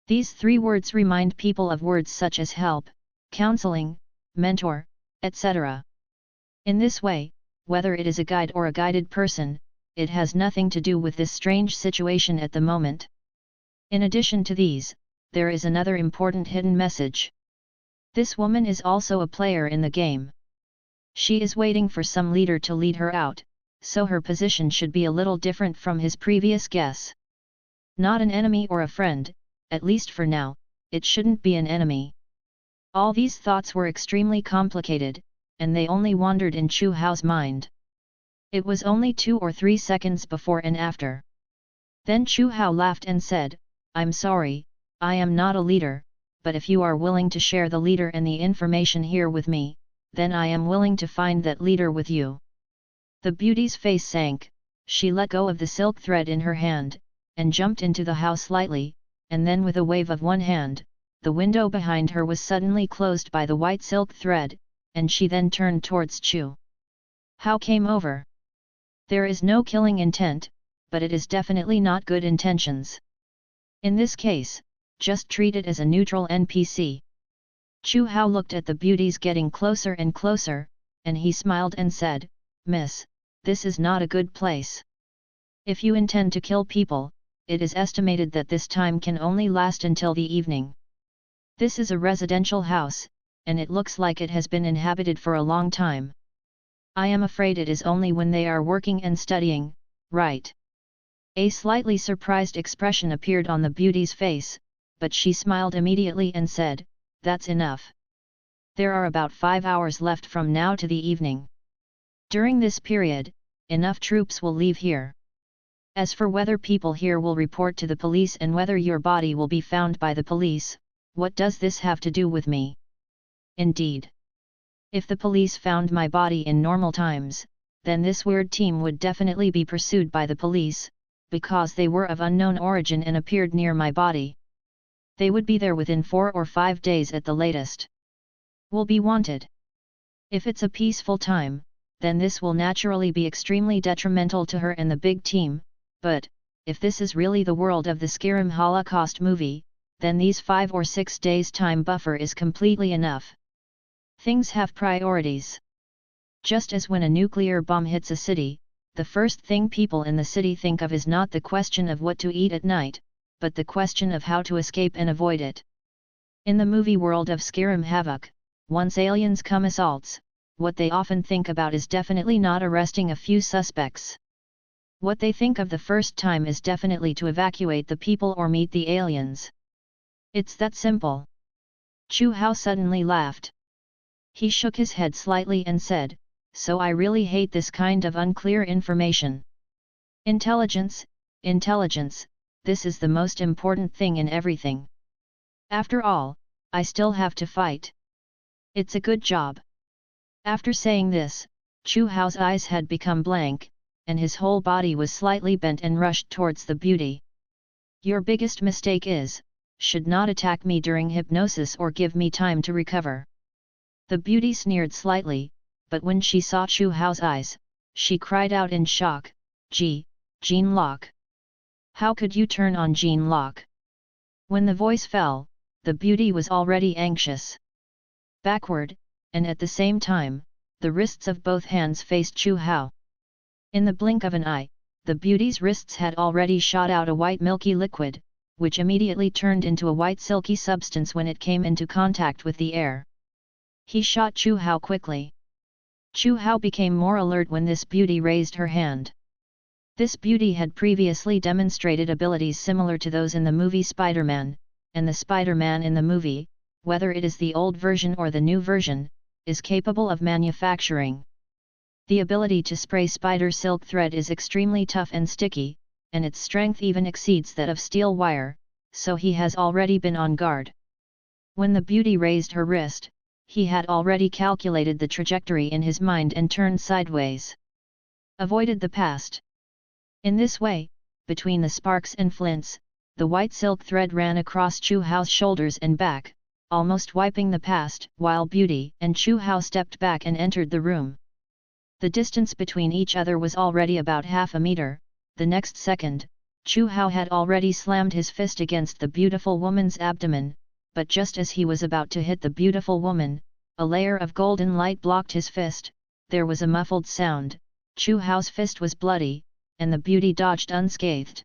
These 3 words remind people of words such as help, counseling, mentor, etc. In this way, whether it is a guide or a guided person, it has nothing to do with this strange situation at the moment. In addition to these, there is another important hidden message. This woman is also a player in the game. She is waiting for some leader to lead her out, so her position should be a little different from his previous guess. Not an enemy or a friend, at least for now, it shouldn't be an enemy. All these thoughts were extremely complicated, and they only wandered in Chu Hao's mind. It was only 2 or 3 seconds before and after. Then Chu Hao laughed and said, "I'm sorry, I am not a leader, but if you are willing to share the leader and the information here with me, then I am willing to find that leader with you." The beauty's face sank, she let go of the silk thread in her hand, and jumped into the house lightly, and then with a wave of one hand, the window behind her was suddenly closed by the white silk thread, and she then turned towards Chu Hao came over. There is no killing intent, but it is definitely not good intentions. In this case, just treat it as a neutral NPC. Chu Hao looked at the beauties getting closer and closer, and he smiled and said, "Miss, this is not a good place. If you intend to kill people, it is estimated that this time can only last until the evening. This is a residential house, and it looks like it has been inhabited for a long time. I am afraid it is only when they are working and studying, right?" A slightly surprised expression appeared on the beauty's face, but she smiled immediately and said, "That's enough. There are about 5 hours left from now to the evening. During this period, enough troops will leave here. As for whether people here will report to the police and whether your body will be found by the police, what does this have to do with me? Indeed. If the police found my body in normal times, then this weird team would definitely be pursued by the police, because they were of unknown origin and appeared near my body. They would be there within 4 or 5 days at the latest. Will be wanted. If it's a peaceful time, then this will naturally be extremely detrimental to her and the big team, but, if this is really the world of the Skyrim Holocaust movie, then these 5 or 6 days time buffer is completely enough. Things have priorities. Just as when a nuclear bomb hits a city, the first thing people in the city think of is not the question of what to eat at night, but the question of how to escape and avoid it. In the movie world of Skyrim Havoc, once aliens come assaults, what they often think about is definitely not arresting a few suspects. What they think of the first time is definitely to evacuate the people or meet the aliens. It's that simple. Chu Hao suddenly laughed. He shook his head slightly and said, "So I really hate this kind of unclear information. Intelligence, intelligence, this is the most important thing in everything. After all, I still have to fight. It's a good job." After saying this, Chu Hao's eyes had become blank, and his whole body was slightly bent and rushed towards the beauty. "Your biggest mistake is, should not attack me during hypnosis or give me time to recover." The beauty sneered slightly, but when she saw Chu Hao's eyes, she cried out in shock, Gene Lock. How could you turn on Gene Lock?" When the voice fell, the beauty was already anxious. Backward, and at the same time, the wrists of both hands faced Chu Hao. In the blink of an eye, the beauty's wrists had already shot out a white milky liquid, which immediately turned into a white silky substance when it came into contact with the air. He shot Chu Hao quickly. Chu Hao became more alert when this beauty raised her hand. This beauty had previously demonstrated abilities similar to those in the movie Spider-Man, and the Spider-Man in the movie, whether it is the old version or the new version, is capable of manufacturing. The ability to spray spider silk thread is extremely tough and sticky, and its strength even exceeds that of steel wire, so he has already been on guard. When the beauty raised her wrist, he had already calculated the trajectory in his mind and turned sideways. Avoided the past. In this way, between the sparks and flints, the white silk thread ran across Chu Hao's shoulders and back, almost wiping the past, while Beauty and Chu Hao stepped back and entered the room. The distance between each other was already about half a meter. The next second, Chu Hao had already slammed his fist against the beautiful woman's abdomen, but just as he was about to hit the beautiful woman, a layer of golden light blocked his fist. There was a muffled sound, Chu Hao's fist was bloody, and the beauty dodged unscathed.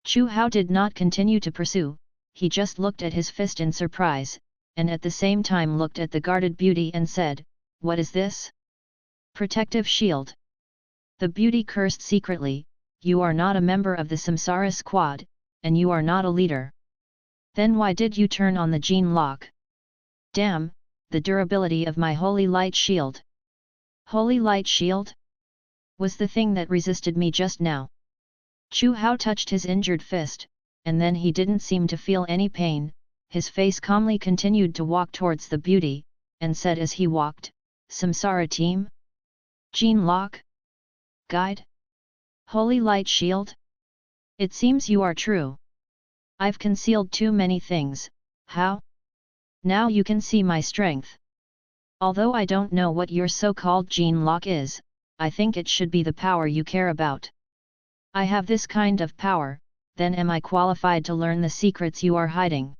Chu Hao did not continue to pursue, he just looked at his fist in surprise, and at the same time looked at the guarded beauty and said, "What is this? Protective shield." The beauty cursed secretly, "You are not a member of the Samsara squad, and you are not a leader. Then why did you turn on the gene lock? Damn, the durability of my holy light shield." Holy light shield? Was the thing that resisted me just now. Chu Hao touched his injured fist, and then he didn't seem to feel any pain. His face calmly continued to walk towards the beauty, and said as he walked, "Samsara team? Gene lock? Guide? Holy light shield? It seems you are true. I've concealed too many things, how? Now you can see my strength. Although I don't know what your so-called gene lock is, I think it should be the power you care about. I have this kind of power, then am I qualified to learn the secrets you are hiding?"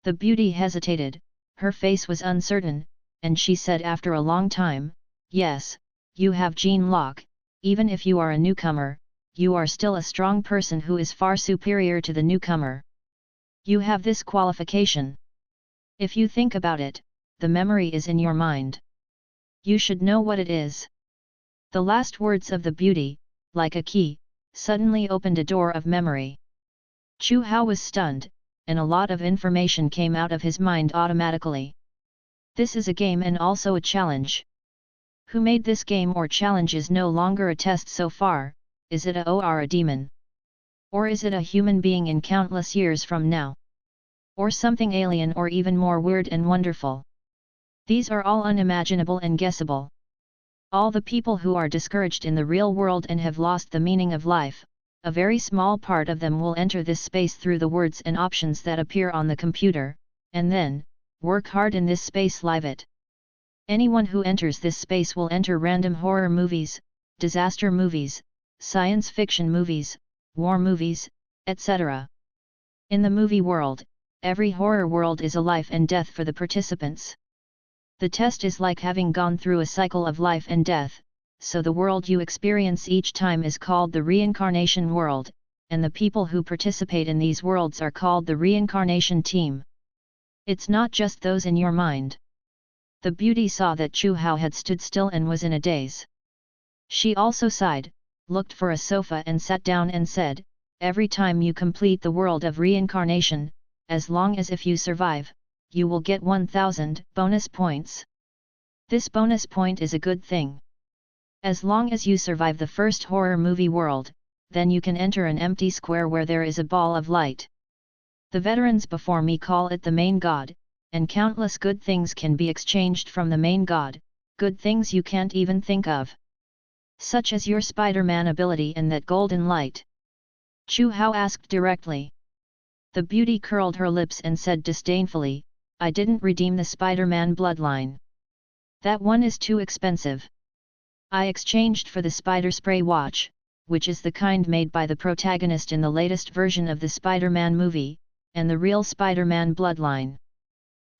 The beauty hesitated, her face was uncertain, and she said after a long time, "Yes, you have gene lock. Even if you are a newcomer, you are still a strong person who is far superior to the newcomer. You have this qualification. If you think about it, the memory is in your mind. You should know what it is." The last words of the beauty, like a key, suddenly opened a door of memory. Chu Hao was stunned, and a lot of information came out of his mind automatically. This is a game and also a challenge. Who made this game or challenge is no longer a test so far. Is it a demon? Or is it a human being in countless years from now? Or something alien or even more weird and wonderful? These are all unimaginable and guessable. All the people who are discouraged in the real world and have lost the meaning of life, a very small part of them will enter this space through the words and options that appear on the computer, and then, work hard in this space live it. Anyone who enters this space will enter random horror movies, disaster movies, science fiction movies, war movies, etc. In the movie world, every horror world is a life and death for the participants. The test is like having gone through a cycle of life and death, so the world you experience each time is called the reincarnation world, and the people who participate in these worlds are called the reincarnation team. It's not just those in your mind. The beauty saw that Chu Hao had stood still and was in a daze. She also sighed, looked for a sofa and sat down and said, every time you complete the world of reincarnation, as long as if you survive, you will get 1000 bonus points. This bonus point is a good thing. As long as you survive the first horror movie world, then you can enter an empty square where there is a ball of light. The veterans before me call it the main god, and countless good things can be exchanged from the main god, good things you can't even think of. Such as your Spider-Man ability and that golden light. Chu Hao asked directly. The beauty curled her lips and said disdainfully, I didn't redeem the Spider-Man bloodline. That one is too expensive. I exchanged for the Spider Spray watch, which is the kind made by the protagonist in the latest version of the Spider-Man movie, and the real Spider-Man bloodline.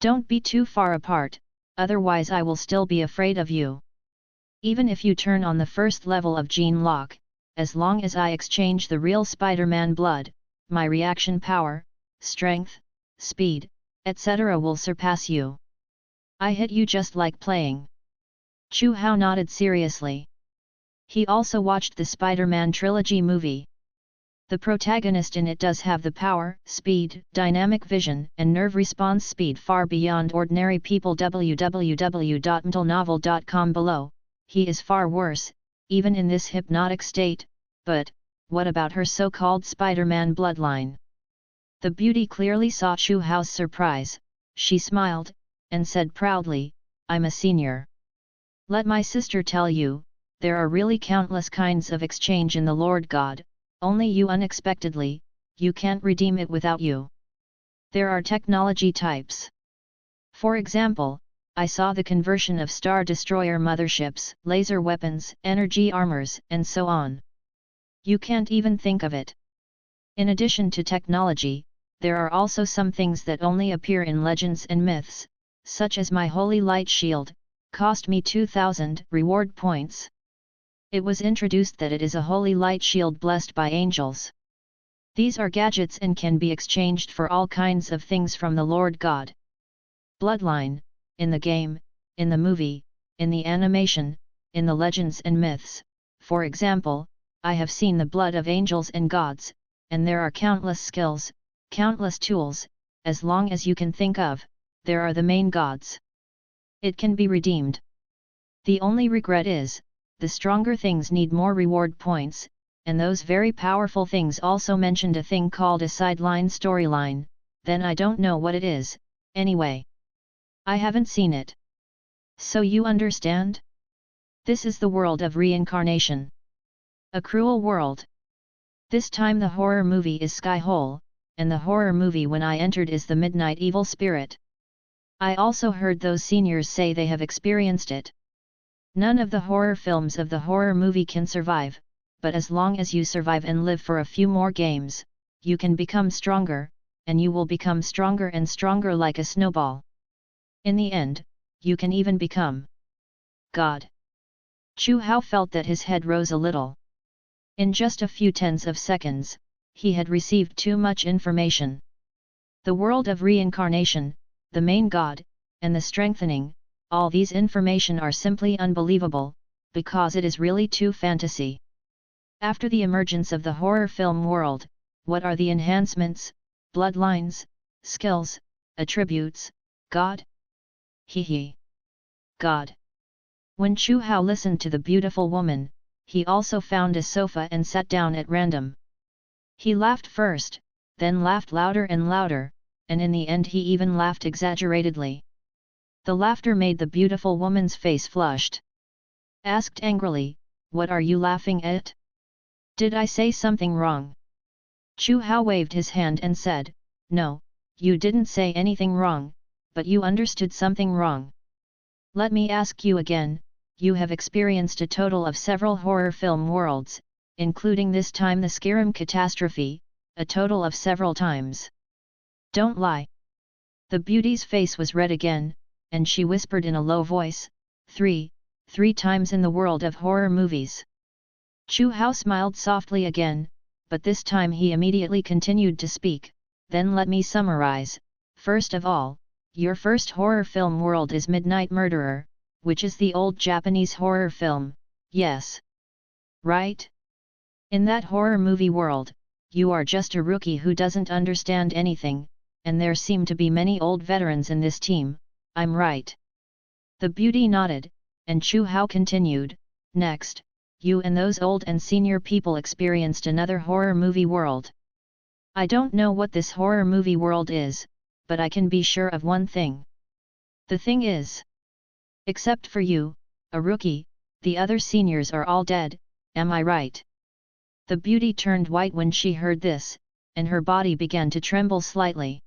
Don't be too far apart, otherwise I will still be afraid of you. Even if you turn on the first level of gene lock, as long as I exchange the real Spider-Man blood, my reaction power, strength, speed, etc. will surpass you. I hit you just like playing. Chu Hao nodded seriously. He also watched the Spider-Man trilogy movie. The protagonist in it does have the power, speed, dynamic vision, and nerve response speed far beyond ordinary people. www.mtlnovel.com below. He is far worse, even in this hypnotic state, but, what about her so-called Spider-Man bloodline? The beauty clearly saw Chu Hao's surprise, she smiled, and said proudly, I'm a senior. Let my sister tell you, there are really countless kinds of exchange in the Lord God, only you unexpectedly, you can't redeem it without you. There are technology types. For example, I saw the conversion of Star Destroyer motherships, laser weapons, energy armors, and so on. You can't even think of it. In addition to technology, there are also some things that only appear in legends and myths, such as my holy light shield, cost me 2000 reward points. It was introduced that it is a holy light shield blessed by angels. These are gadgets and can be exchanged for all kinds of things from the Lord God. Bloodline, in the game, in the movie, in the animation, in the legends and myths, for example, I have seen the blood of angels and gods, and there are countless skills, countless tools, as long as you can think of, there are the main gods. It can be redeemed. The only regret is, the stronger things need more reward points, and those very powerful things also mentioned a thing called a sideline storyline, then I don't know what it is, anyway. I haven't seen it. So you understand? This is the world of reincarnation. A cruel world. This time the horror movie is Sky Hole, and the horror movie when I entered is the Midnight Evil Spirit. I also heard those seniors say they have experienced it. None of the horror films of the horror movie can survive, but as long as you survive and live for a few more games, you can become stronger, and you will become stronger and stronger like a snowball. In the end, you can even become God. Chu Hao felt that his head rose a little. In just a few tens of seconds, he had received too much information. The world of reincarnation, the main god, and the strengthening, all these information are simply unbelievable, because it is really too fantasy. After the emergence of the horror film world, what are the enhancements, bloodlines, skills, attributes, God? He. God. When Chu Hao listened to the beautiful woman, he also found a sofa and sat down at random. He laughed first, then laughed louder and louder, and in the end he even laughed exaggeratedly. The laughter made the beautiful woman's face flushed. Asked angrily, what are you laughing at? Did I say something wrong? Chu Hao waved his hand and said, no, you didn't say anything wrong, but you understood something wrong. Let me ask you again, you have experienced a total of several horror film worlds, including this time the Skyrim catastrophe, a total of several times. Don't lie. The beauty's face was red again, and she whispered in a low voice, three times in the world of horror movies. Chu Hao smiled softly again, but this time he immediately continued to speak, then let me summarize. First of all, Your first horror film world is Midnight Murderer, which is the old Japanese horror film, yes. Right? In that horror movie world, you are just a rookie who doesn't understand anything, and there seem to be many old veterans in this team, I'm right. The beauty nodded, and Chu Hao continued, next, you and those old and senior people experienced another horror movie world. I don't know what this horror movie world is, but I can be sure of one thing. The thing is, except for you, a rookie, the other seniors are all dead, am I right? The beauty turned white when she heard this, and her body began to tremble slightly.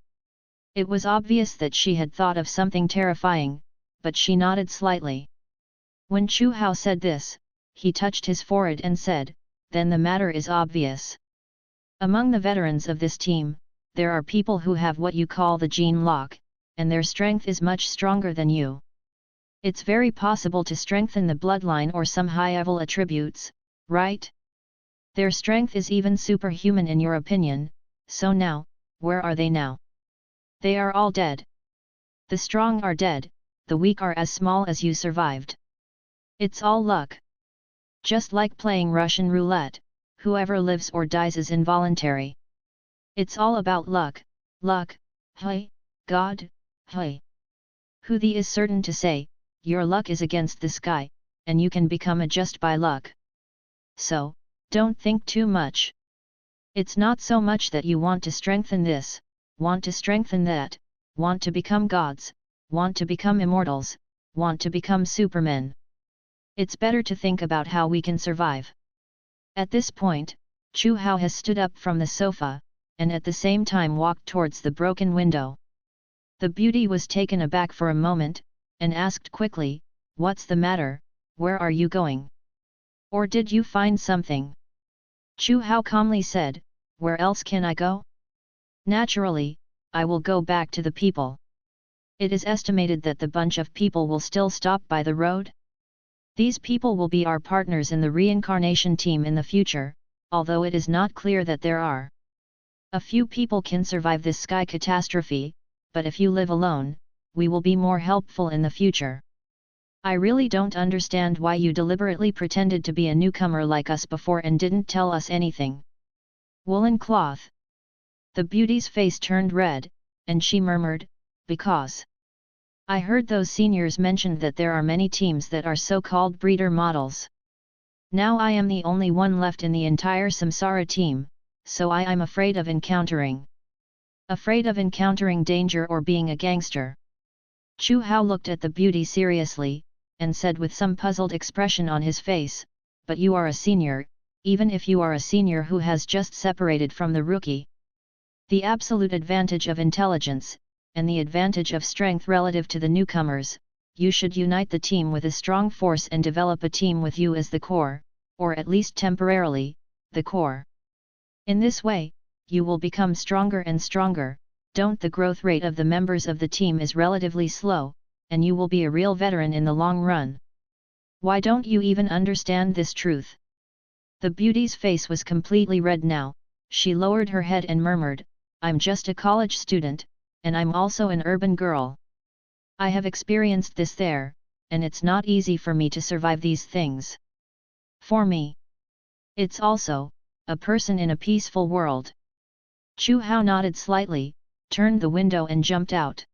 It was obvious that she had thought of something terrifying, but she nodded slightly. When Chu Hao said this, he touched his forehead and said, then the matter is obvious. Among the veterans of this team, there are people who have what you call the gene lock, and their strength is much stronger than you. It's very possible to strengthen the bloodline or some high-level attributes, right? Their strength is even superhuman in your opinion, so now, where are they now? They are all dead. The strong are dead, the weak are as small as you survived. It's all luck. Just like playing Russian roulette, whoever lives or dies is involuntary. It's all about luck, hey, God, hey. Who the is certain to say, your luck is against the sky, and you can become a just by luck. So, don't think too much. It's not so much that you want to strengthen this, want to strengthen that, want to become gods, want to become immortals, want to become supermen. It's better to think about how we can survive. At this point, Chu Hao has stood up from the sofa, and at the same time walked towards the broken window. The beauty was taken aback for a moment, and asked quickly, what's the matter, where are you going? Or did you find something? Chu Hao calmly said, where else can I go? Naturally, I will go back to the people. It is estimated that the bunch of people will still stop by the road. These people will be our partners in the reincarnation team in the future, although it is not clear that there are. A few people can survive this sky catastrophe, but if you live alone, we will be more helpful in the future. I really don't understand why you deliberately pretended to be a newcomer like us before and didn't tell us anything. Woolen cloth. The beauty's face turned red, and she murmured, because I heard those seniors mentioned that there are many teams that are so-called breeder models. Now I am the only one left in the entire Samsara team, so I am afraid of encountering danger or being a gangster. Chu Hao looked at the beauty seriously, and said with some puzzled expression on his face, but you are a senior, even if you are a senior who has just separated from the rookie. The absolute advantage of intelligence, and the advantage of strength relative to the newcomers, you should unite the team with a strong force and develop a team with you as the core, or at least temporarily, the core. In this way, you will become stronger and stronger. The growth rate of the members of the team is relatively slow, and you will be a real veteran in the long run. Why don't you even understand this truth? The beauty's face was completely red now. She lowered her head and murmured, I'm just a college student, and I'm also an urban girl. I have experienced this there, and it's not easy for me to survive these things. For me, it's also a person in a peaceful world. Chu Hao nodded slightly, turned the window and jumped out.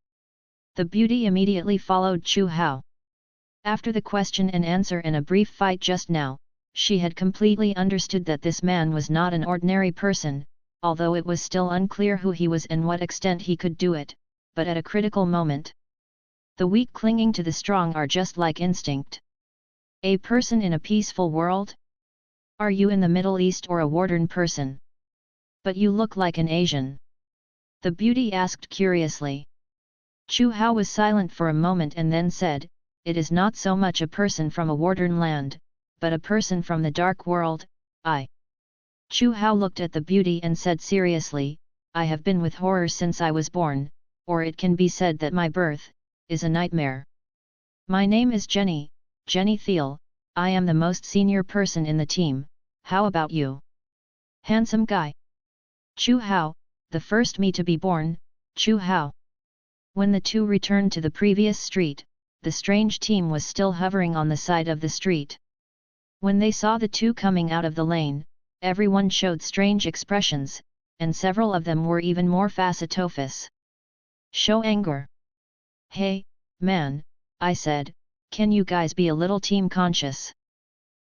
The beauty immediately followed Chu Hao. After the question and answer and a brief fight just now, she had completely understood that this man was not an ordinary person, although it was still unclear who he was and what extent he could do it, but at a critical moment. The weak clinging to the strong are just like instinct. A person in a peaceful world? Are you in the Middle East or a Western person? But you look like an Asian. The beauty asked curiously. Chu Hao was silent for a moment and then said, it is not so much a person from a Western land, but a person from the dark world, Chu Hao looked at the beauty and said seriously, I have been with horror since I was born, or it can be said that my birth is a nightmare. My name is Jenny Thiel, I am the most senior person in the team, how about you? Handsome guy. Chu Hao, the first me to be born, Chu Hao. When the two returned to the previous street, the strange team was still hovering on the side of the street. When they saw the two coming out of the lane, everyone showed strange expressions, and several of them were even more facetious. Show anger. Hey, man, I said, can you guys be a little team conscious?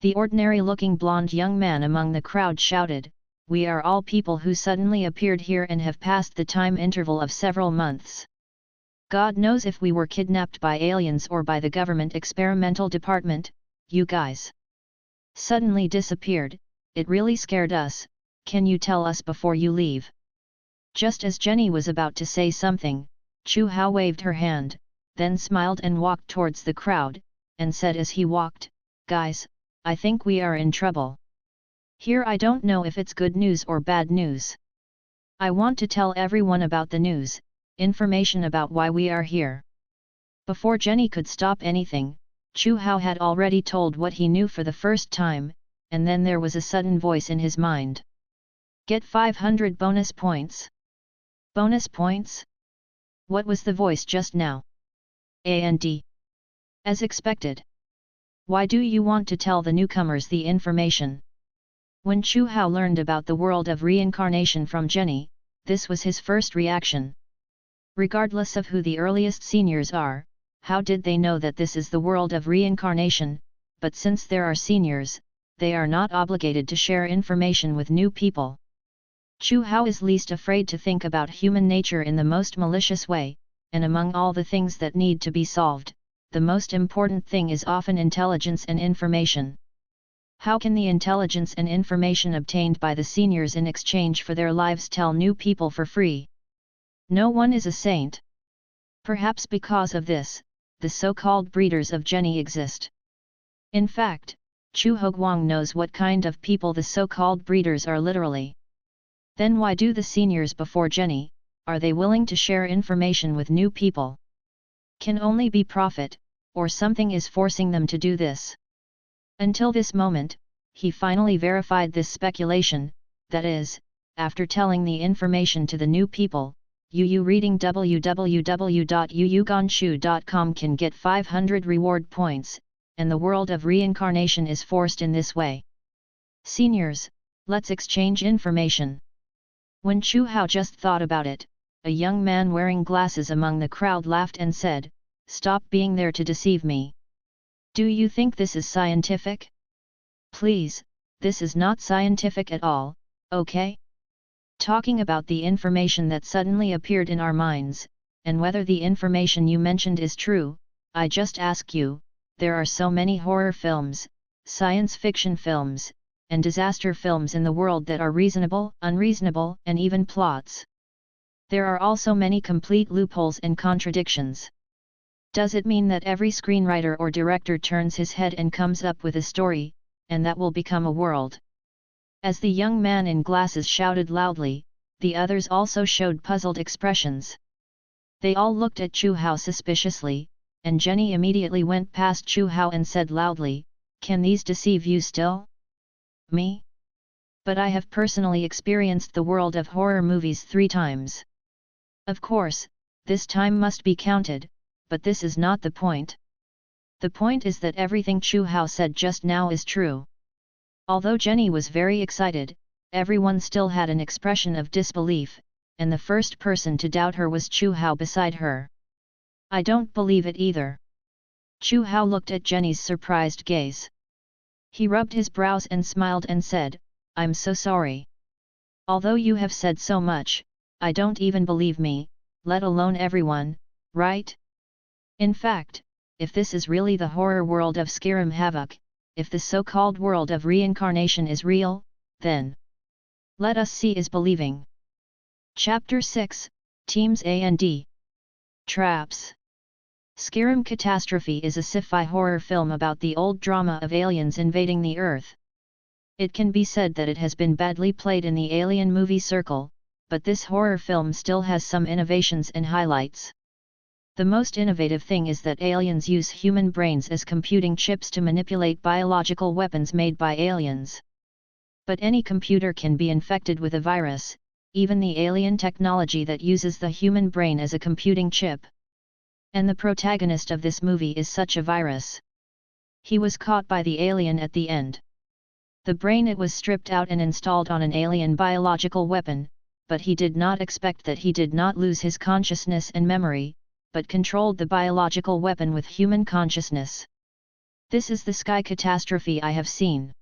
The ordinary-looking blonde young man among the crowd shouted, we are all people who suddenly appeared here and have passed the time interval of several months. God knows if we were kidnapped by aliens or by the government experimental department, you guys suddenly disappeared, it really scared us, can you tell us before you leave? Just as Jenny was about to say something, Chu Hao waved her hand, then smiled and walked towards the crowd, and said as he walked, guys, I think we are in trouble. Here I don't know if it's good news or bad news. I want to tell everyone about the news, information about why we are here. Before Jenny could stop anything, Chu Hao had already told what he knew for the first time, and then there was a sudden voice in his mind. Get 500 bonus points. Bonus points? What was the voice just now? And as expected. Why do you want to tell the newcomers the information? When Chu Hao learned about the world of reincarnation from Jenny, this was his first reaction. Regardless of who the earliest seniors are, how did they know that this is the world of reincarnation? But since there are seniors, they are not obligated to share information with new people. Chu Hao is least afraid to think about human nature in the most malicious way, and among all the things that need to be solved, the most important thing is often intelligence and information. How can the intelligence and information obtained by the seniors in exchange for their lives tell new people for free? No one is a saint. Perhaps because of this, the so-called breeders of Jenny exist. In fact, Chu Hoguang knows what kind of people the so-called breeders are literally. Then why do the seniors before Jenny, are they willing to share information with new people? Can only be profit, or something is forcing them to do this. Until this moment, he finally verified this speculation, that is, after telling the information to the new people, Yu reading www.yuyuganshu.com can get 500 reward points, and the world of reincarnation is forced in this way. Seniors, let's exchange information. When Chu Hao just thought about it, a young man wearing glasses among the crowd laughed and said, stop being there to deceive me. Do you think this is scientific? Please, this is not scientific at all, okay? Talking about the information that suddenly appeared in our minds, and whether the information you mentioned is true, I just ask you, there are so many horror films, science fiction films, and disaster films in the world that are reasonable, unreasonable, and even plots. There are also many complete loopholes and contradictions. Does it mean that every screenwriter or director turns his head and comes up with a story, and that will become a world? As the young man in glasses shouted loudly, the others also showed puzzled expressions. They all looked at Chu Hao suspiciously, and Jenny immediately went past Chu Hao and said loudly, can these deceive you still? Me? But I have personally experienced the world of horror movies 3 times. Of course, this time must be counted, but this is not the point. The point is that everything Chu Hao said just now is true. Although Jenny was very excited, everyone still had an expression of disbelief, and the first person to doubt her was Chu Hao beside her. I don't believe it either. Chu Hao looked at Jenny's surprised gaze. He rubbed his brows and smiled and said, I'm so sorry. Although you have said so much, I don't even believe me, let alone everyone, right? In fact, if this is really the horror world of Skyrim Havoc, if the so-called world of reincarnation is real, then let us see is believing. Chapter 6, Teams A and D. Traps. Skyrim Catastrophe is a sci-fi horror film about the old drama of aliens invading the Earth. It can be said that it has been badly played in the alien movie circle, but this horror film still has some innovations and highlights. The most innovative thing is that aliens use human brains as computing chips to manipulate biological weapons made by aliens. But any computer can be infected with a virus, even the alien technology that uses the human brain as a computing chip. And the protagonist of this movie is such a virus. He was caught by the alien at the end. The brain, it was stripped out and installed on an alien biological weapon, but he did not expect that he did not lose his consciousness and memory, but controlled the biological weapon with human consciousness. This is the sky catastrophe I have seen.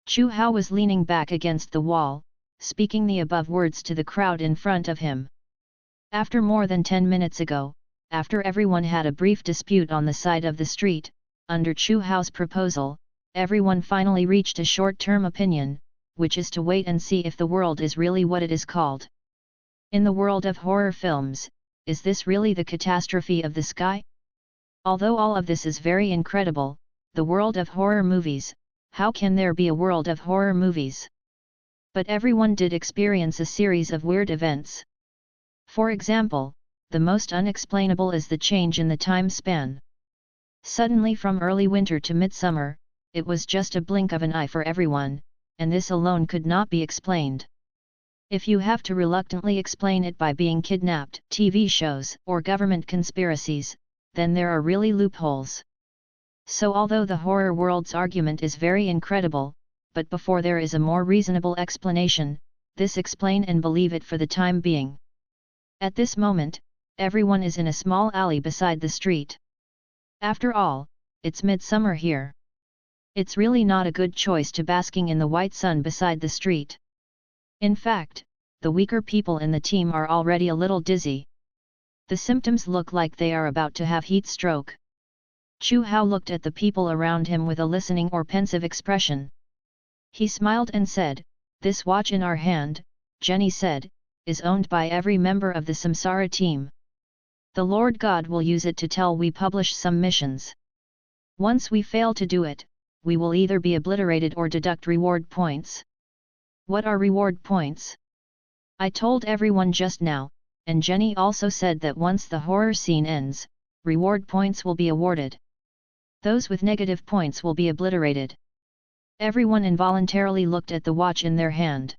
Chu Hao was leaning back against the wall, speaking the above words to the crowd in front of him. After more than 10 minutes ago, after everyone had a brief dispute on the side of the street, under Chu Hao's proposal, everyone finally reached a short-term opinion, which is to wait and see if the world is really what it is called. In the world of horror films, is this really the catastrophe of the sky? Although all of this is very incredible, the world of horror movies, how can there be a world of horror movies? But everyone did experience a series of weird events. For example, the most unexplainable is the change in the time span. Suddenly from early winter to midsummer, it was just a blink of an eye for everyone, and this alone could not be explained. If you have to reluctantly explain it by being kidnapped, TV shows, or government conspiracies, then there are really loopholes. So although the horror world's argument is very incredible, but before there is a more reasonable explanation, this explain and believe it for the time being. At this moment, everyone is in a small alley beside the street. After all, it's midsummer here. It's really not a good choice to basking in the white sun beside the street. In fact, the weaker people in the team are already a little dizzy. The symptoms look like they are about to have heat stroke. Chu Hao looked at the people around him with a listening or pensive expression. He smiled and said, "This watch in our hand," Jenny said, "is owned by every member of the Samsara team. The Lord God will use it to tell we publish some missions. Once we fail to do it, we will either be obliterated or deduct reward points." "What are reward points?" I told everyone just now, and Jenny also said that once the horror scene ends, reward points will be awarded. Those with negative points will be obliterated. Everyone involuntarily looked at the watch in their hand.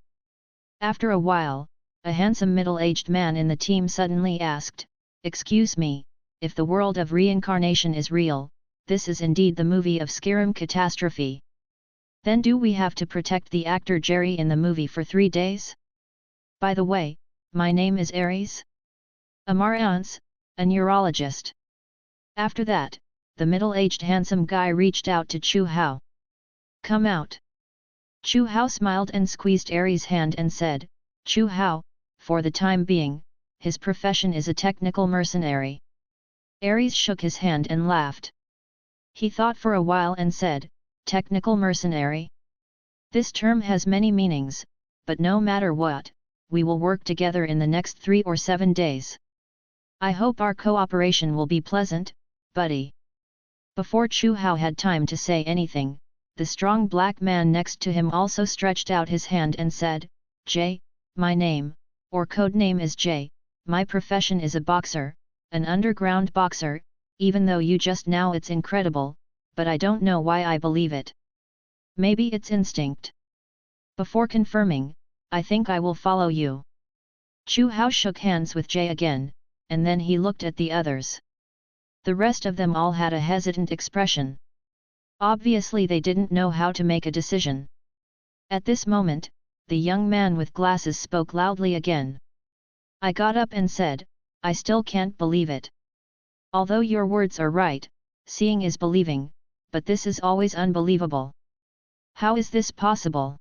After a while, a handsome middle-aged man in the team suddenly asked, "Excuse me, if the world of reincarnation is real, this is indeed the movie of Skyrim catastrophe. Then do we have to protect the actor Jerry in the movie for 3 days? By the way, my name is Aries Amarantz, a neurologist." After that, the middle-aged handsome guy reached out to Chu Hao. "Come out." Chu Hao smiled and squeezed Aries' hand and said, "Chu Hao, for the time being, his profession is a technical mercenary." Aries shook his hand and laughed. He thought for a while and said, "Technical mercenary? This term has many meanings, but no matter what, we will work together in the next 3 or 7 days. I hope our cooperation will be pleasant, buddy." Before Chu Hao had time to say anything, the strong black man next to him also stretched out his hand and said, "Jay, my name, or code name is Jay, my profession is a boxer, an underground boxer, even though you just now it's incredible, but I don't know why I believe it. Maybe it's instinct. Before confirming, I think I will follow you." Chu Hao shook hands with Jay again, and then he looked at the others. The rest of them all had a hesitant expression. Obviously they didn't know how to make a decision. At this moment, the young man with glasses spoke loudly again. I got up and said, "I still can't believe it. Although your words are right, seeing is believing, but this is always unbelievable. How is this possible?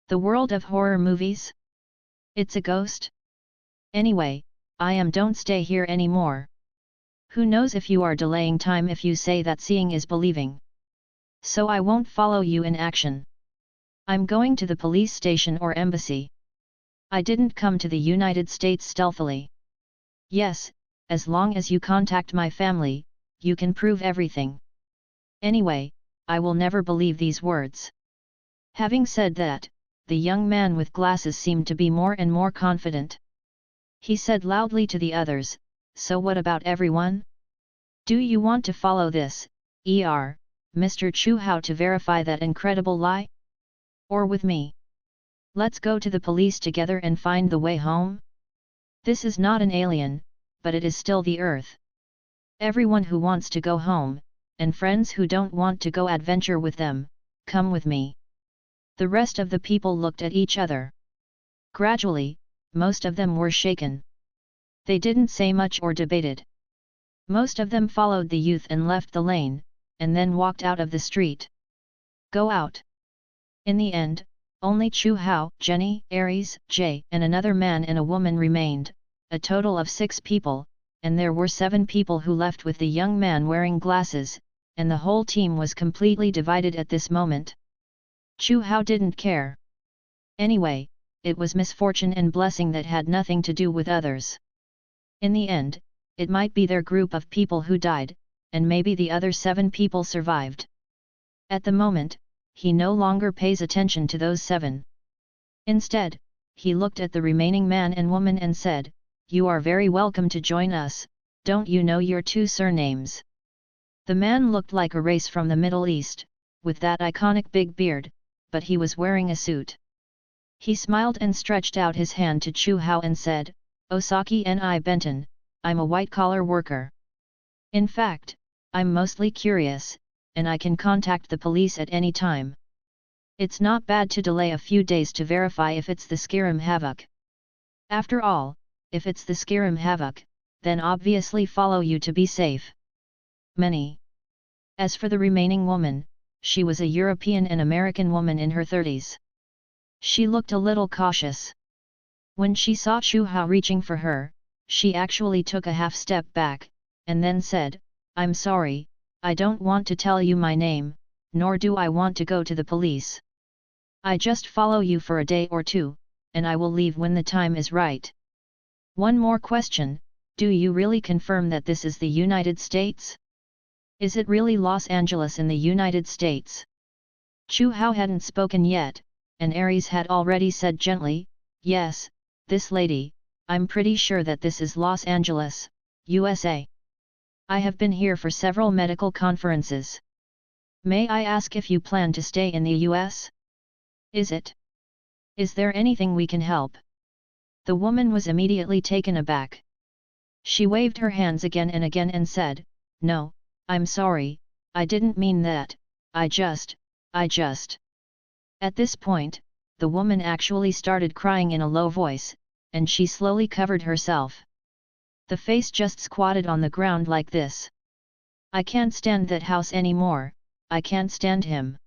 The world of horror movies? It's a ghost? Anyway, don't stay here anymore. Who knows if you are delaying time if you say that seeing is believing. So I won't follow you in action. I'm going to the police station or embassy. I didn't come to the United States stealthily. Yes, as long as you contact my family, you can prove everything. Anyway, I will never believe these words." Having said that, the young man with glasses seemed to be more and more confident. He said loudly to the others, "So what about everyone? Do you want to follow this, Mr. Chu Hao to verify that incredible lie? Or with me? Let's go to the police together and find the way home? This is not an alien, but it is still the Earth. Everyone who wants to go home, and friends who don't want to go adventure with them, come with me. The rest of the people looked at each other. Gradually, most of them were shaken. They didn't say much or debated. Most of them followed the youth and left the lane, and then walked out of the street. Go out. In the end, only Chu Hao, Jenny, Aries, Jay, and another man and a woman remained, a total of 6 people, and there were 7 people who left with the young man wearing glasses, and the whole team was completely divided at this moment. Chu Hao didn't care. Anyway, it was misfortune and blessing that had nothing to do with others. In the end, it might be their group of people who died, and maybe the other 7 people survived. At the moment, he no longer pays attention to those 7. Instead, he looked at the remaining man and woman and said, "You are very welcome to join us, don't you know your 2 surnames?" The man looked like a race from the Middle East, with that iconic big beard, but he was wearing a suit. He smiled and stretched out his hand to Chu Hao and said, "Osaki Ni Benton, I'm a white-collar worker. In fact, I'm mostly curious, and I can contact the police at any time. It's not bad to delay a few days to verify if it's the Skirim Havoc. After all, if it's the Skirim Havoc, then obviously follow you to be safe." Many. As for the remaining woman, she was a European and American woman in her 30s. She looked a little cautious. When she saw Chu Hao reaching for her, she actually took a half step back, and then said, "I'm sorry, I don't want to tell you my name, nor do I want to go to the police. I just follow you for a day or 2, and I will leave when the time is right. One more question, do you really confirm that this is the United States? Is it really Los Angeles in the United States?" Chu Hao hadn't spoken yet, and Aries had already said gently, "Yes, this lady, I'm pretty sure that this is Los Angeles, USA. I have been here for several medical conferences. May I ask if you plan to stay in the US? Is there anything we can help?" The woman was immediately taken aback. She waved her hands again and said, "No, I'm sorry, I didn't mean that, I just... At this point, the woman actually started crying in a low voice, and she slowly covered herself. The face just squatted on the ground like this. "I can't stand that house anymore, I can't stand him.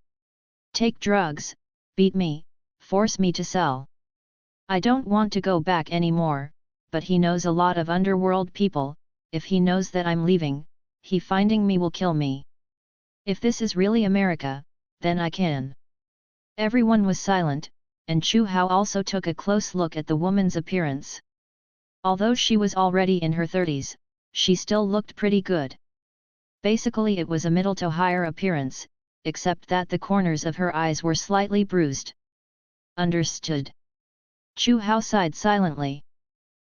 Take drugs, beat me, force me to sell. I don't want to go back anymore, but he knows a lot of underworld people, if he knows that I'm leaving, he finding me will kill me. If this is really America, then I can." Everyone was silent, and Chu Hao also took a close look at the woman's appearance. Although she was already in her 30s, she still looked pretty good. Basically it was a middle to higher appearance, except that the corners of her eyes were slightly bruised. "Understood." Chu Hao sighed silently.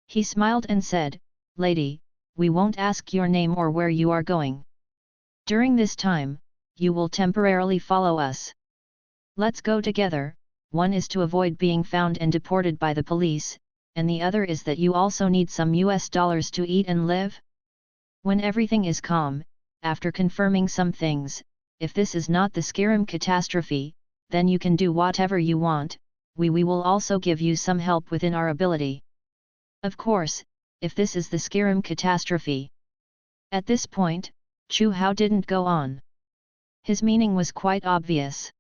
He smiled and said, "Lady, we won't ask your name or where you are going. During this time, you will temporarily follow us. Let's go together. One is to avoid being found and deported by the police, and the other is that you also need some US dollars to eat and live. When everything is calm, after confirming some things, if this is not the Skirim catastrophe, then you can do whatever you want, we will also give you some help within our ability. Of course, if this is the Skirim catastrophe." At this point, Chu Hao didn't go on. His meaning was quite obvious.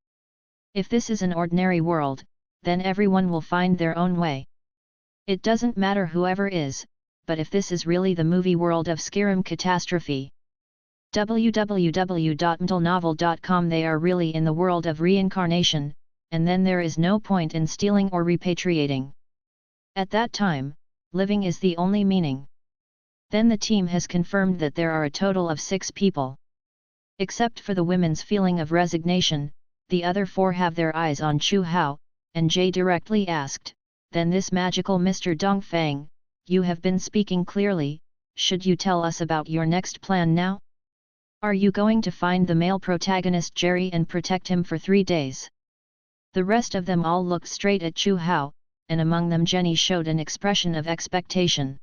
If this is an ordinary world, then everyone will find their own way. It doesn't matter whoever is, but if this is really the movie world of Skirim catastrophe. www.mtlnovel.com. They are really in the world of reincarnation, and then there is no point in stealing or repatriating. At that time, living is the only meaning. Then the team has confirmed that there are a total of 6 people. Except for the women's feeling of resignation, the other 4 have their eyes on Chu Hao, and Jay directly asked, "Then this magical Mr. Dongfang, you have been speaking clearly, should you tell us about your next plan now? Are you going to find the male protagonist Jerry and protect him for 3 days?" The rest of them all looked straight at Chu Hao, and among them Jenny showed an expression of expectation.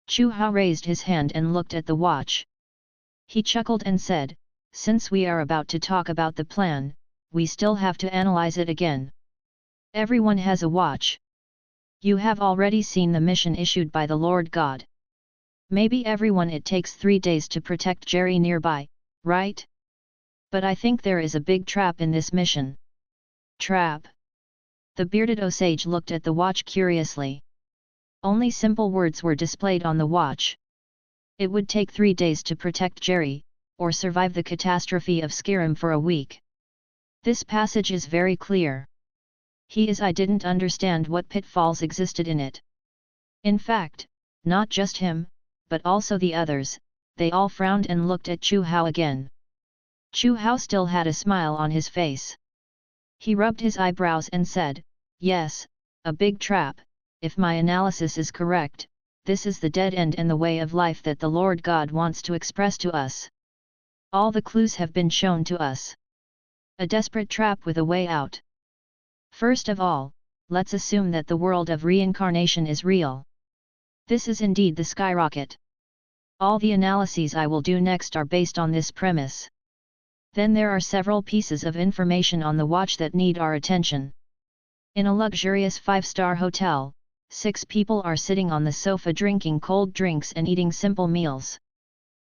Chu Hao raised his hand and looked at the watch. He chuckled and said, "Since we are about to talk about the plan, we still have to analyze it again. Everyone has a watch. You have already seen the mission issued by the Lord God. Maybe everyone it takes 3 days to protect Jerry nearby, right? But I think there is a big trap in this mission." "Trap?" The bearded Osage looked at the watch curiously. Only simple words were displayed on the watch. It would take 3 days to protect Jerry, or survive the catastrophe of Skyrim for a week. This passage is very clear. I didn't understand what pitfalls existed in it. In fact, not just him, but also the others, they all frowned and looked at Chu Hao again. Chu Hao still had a smile on his face. He rubbed his eyebrows and said, "Yes, a big trap. If my analysis is correct, this is the dead end and the way of life that the Lord God wants to express to us. All the clues have been shown to us. A desperate trap with a way out. First of all, let's assume that the world of reincarnation is real. This is indeed the skyrocket. All the analyses I will do next are based on this premise. Then there are several pieces of information on the watch that need our attention. In a luxurious 5-star hotel, 6 people are sitting on the sofa drinking cold drinks and eating simple meals.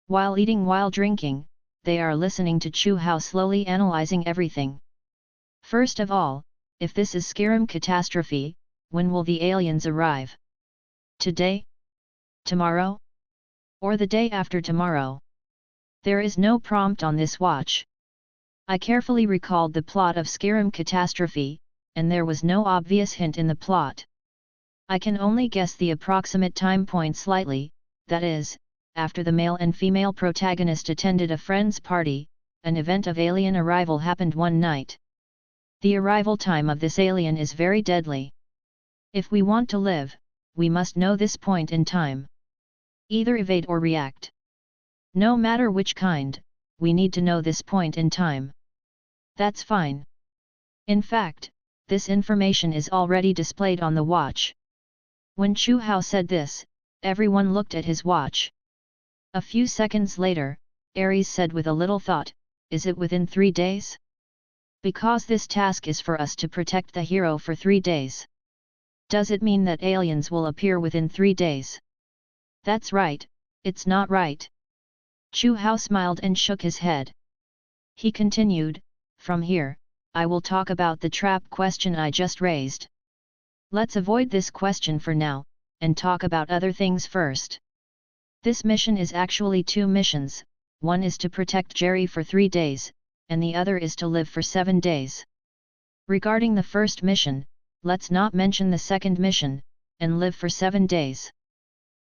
While drinking, they are listening to Chu Hao slowly analyzing everything. First of all, if this is Skyrim catastrophe, when will the aliens arrive? Today? Tomorrow? Or the day after tomorrow? There is no prompt on this watch. I carefully recalled the plot of Skyrim catastrophe, and there was no obvious hint in the plot. I can only guess the approximate time point slightly, that is, after the male and female protagonist attended a friend's party, an event of alien arrival happened one night. The arrival time of this alien is very deadly. If we want to live, we must know this point in time. Either evade or react. No matter which kind, we need to know this point in time. That's fine. In fact, this information is already displayed on the watch. When Chu Hao said this, everyone looked at his watch. A few seconds later, Ares said with a little thought, "Is it within 3 days? Because this task is for us to protect the hero for 3 days. Does it mean that aliens will appear within 3 days? That's right, it's not right." Chu Hao smiled and shook his head. He continued, "From here, I will talk about the trap question I just raised. Let's avoid this question for now, and talk about other things first. This mission is actually 2 missions, one is to protect Jerry for 3 days, and the other is to live for 7 days. Regarding the first mission, let's not mention the second mission, and live for 7 days.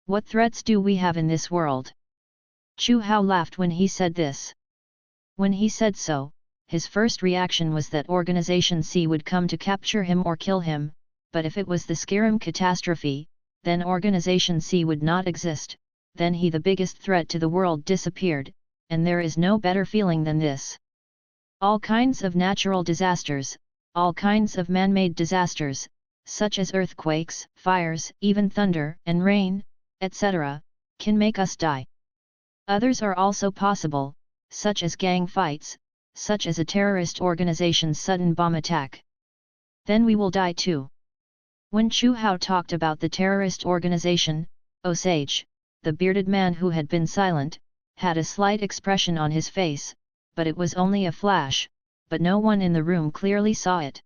What threats do we have in this world?" Chu Hao laughed when he said this. When he said so, his first reaction was that Organization C would come to capture him or kill him, but if it was the Skyrim catastrophe, then Organization C would not exist, then the biggest threat to the world disappeared, and there is no better feeling than this. All kinds of natural disasters, all kinds of man-made disasters, such as earthquakes, fires, even thunder and rain, etc., can make us die. Others are also possible, such as gang fights, such as a terrorist organization's sudden bomb attack. Then we will die too. When Chu Hao talked about the terrorist organization, Osage, the bearded man who had been silent, had a slight expression on his face, but it was only a flash, but no one in the room clearly saw it.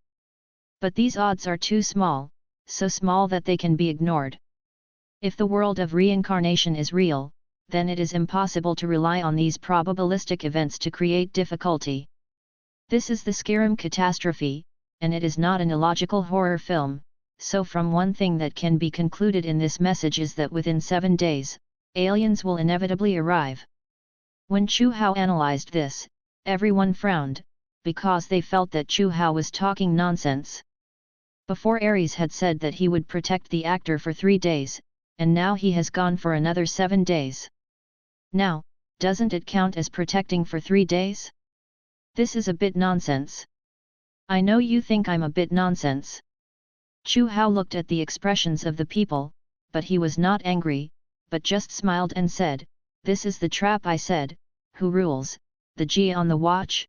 But these odds are too small, so small that they can be ignored. If the world of reincarnation is real, then it is impossible to rely on these probabilistic events to create difficulty. This is the Skyrim catastrophe, and it is not an illogical horror film, so from one thing that can be concluded in this message is that within 7 days, aliens will inevitably arrive. When Chu Hao analyzed this, everyone frowned, because they felt that Chu Hao was talking nonsense. Before Ares had said that he would protect the actor for 3 days, and now he has gone for another 7 days. Now, doesn't it count as protecting for 3 days? This is a bit nonsense. I know you think I'm a bit nonsense. Chu Hao looked at the expressions of the people, but he was not angry, but just smiled and said, "This is the trap I said, Who rules, the G on the watch?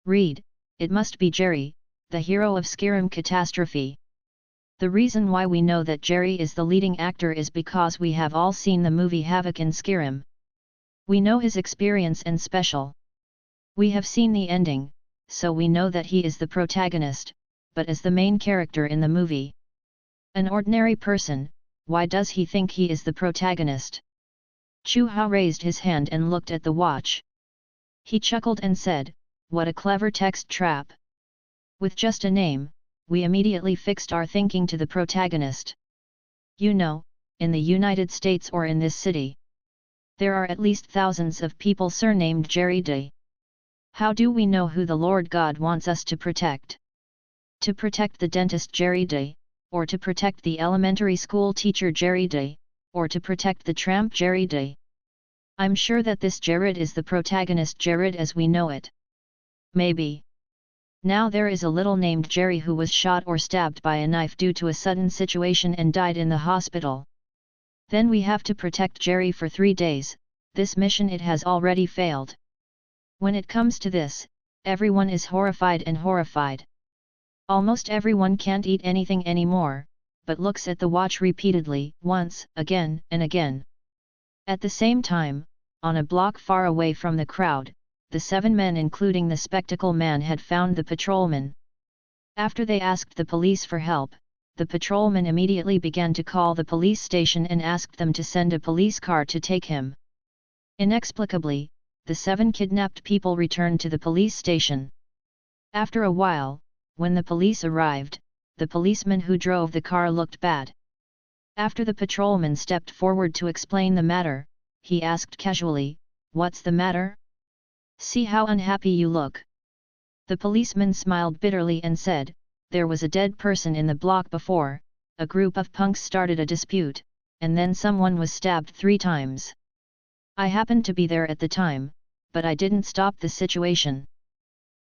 Read, it must be Jerry, the hero of Skyrim Catastrophe. The reason why we know that Jerry is the leading actor is because we have all seen the movie Havoc in Skyrim. We know his experience and special. We have seen the ending, so we know that he is the protagonist, but as the main character in the movie. An ordinary person, why does he think he is the protagonist? Chu Hao raised his hand and looked at the watch. He chuckled and said, "What a clever text trap. With just a name, we immediately fixed our thinking to the protagonist. You know, in the United States or in this city, there are at least thousands of people surnamed Jerry Day. How do we know who the Lord God wants us to protect? To protect the dentist Jerry Day, or to protect the elementary school teacher Jerry Day, or to protect the tramp Jerry Day? I'm sure that this Jared is the protagonist Jared as we know it. Maybe. Now there is a little named Jerry who was shot or stabbed by a knife due to a sudden situation and died in the hospital. Then we have to protect Jerry for 3 days, this mission it has already failed. When it comes to this, everyone is horrified and horrified. Almost everyone can't eat anything anymore, but looks at the watch repeatedly, once, again, and again. At the same time, on a block far away from the crowd, the 7 men including the spectacle man had found the patrolman. After they asked the police for help, the patrolman immediately began to call the police station and asked them to send a police car to take him. Inexplicably, the 7 kidnapped people returned to the police station. After a while, when the police arrived, the policeman who drove the car looked bad. After the patrolman stepped forward to explain the matter, he asked casually, "What's the matter? See how unhappy you look." The policeman smiled bitterly and said, "There was a dead person in the block before, a group of punks started a dispute, and then someone was stabbed 3 times. I happened to be there at the time, but I didn't stop the situation.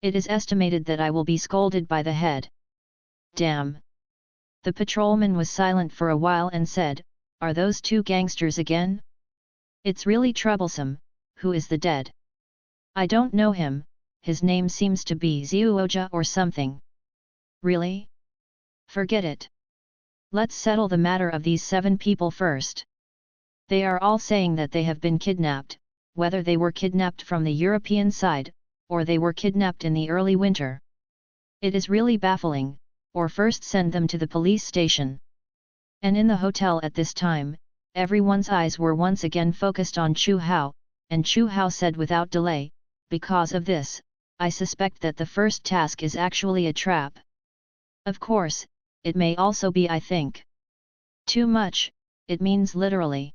It is estimated that I will be scolded by the head." Damn! The patrolman was silent for a while and said, "Are those 2 gangsters again? It's really troublesome. Who is the dead?" "I don't know him, his name seems to be Xiuoja or something." "Really? Forget it. Let's settle the matter of these 7 people first. They are all saying that they have been kidnapped, whether they were kidnapped from the European side, or they were kidnapped in the early winter. It is really baffling, or first send them to the police station." And in the hotel at this time, everyone's eyes were once again focused on Chu Hao, and Chu Hao said without delay, "Because of this, I suspect that the first task is actually a trap. Of course, it may also be I think. Too much, it means literally.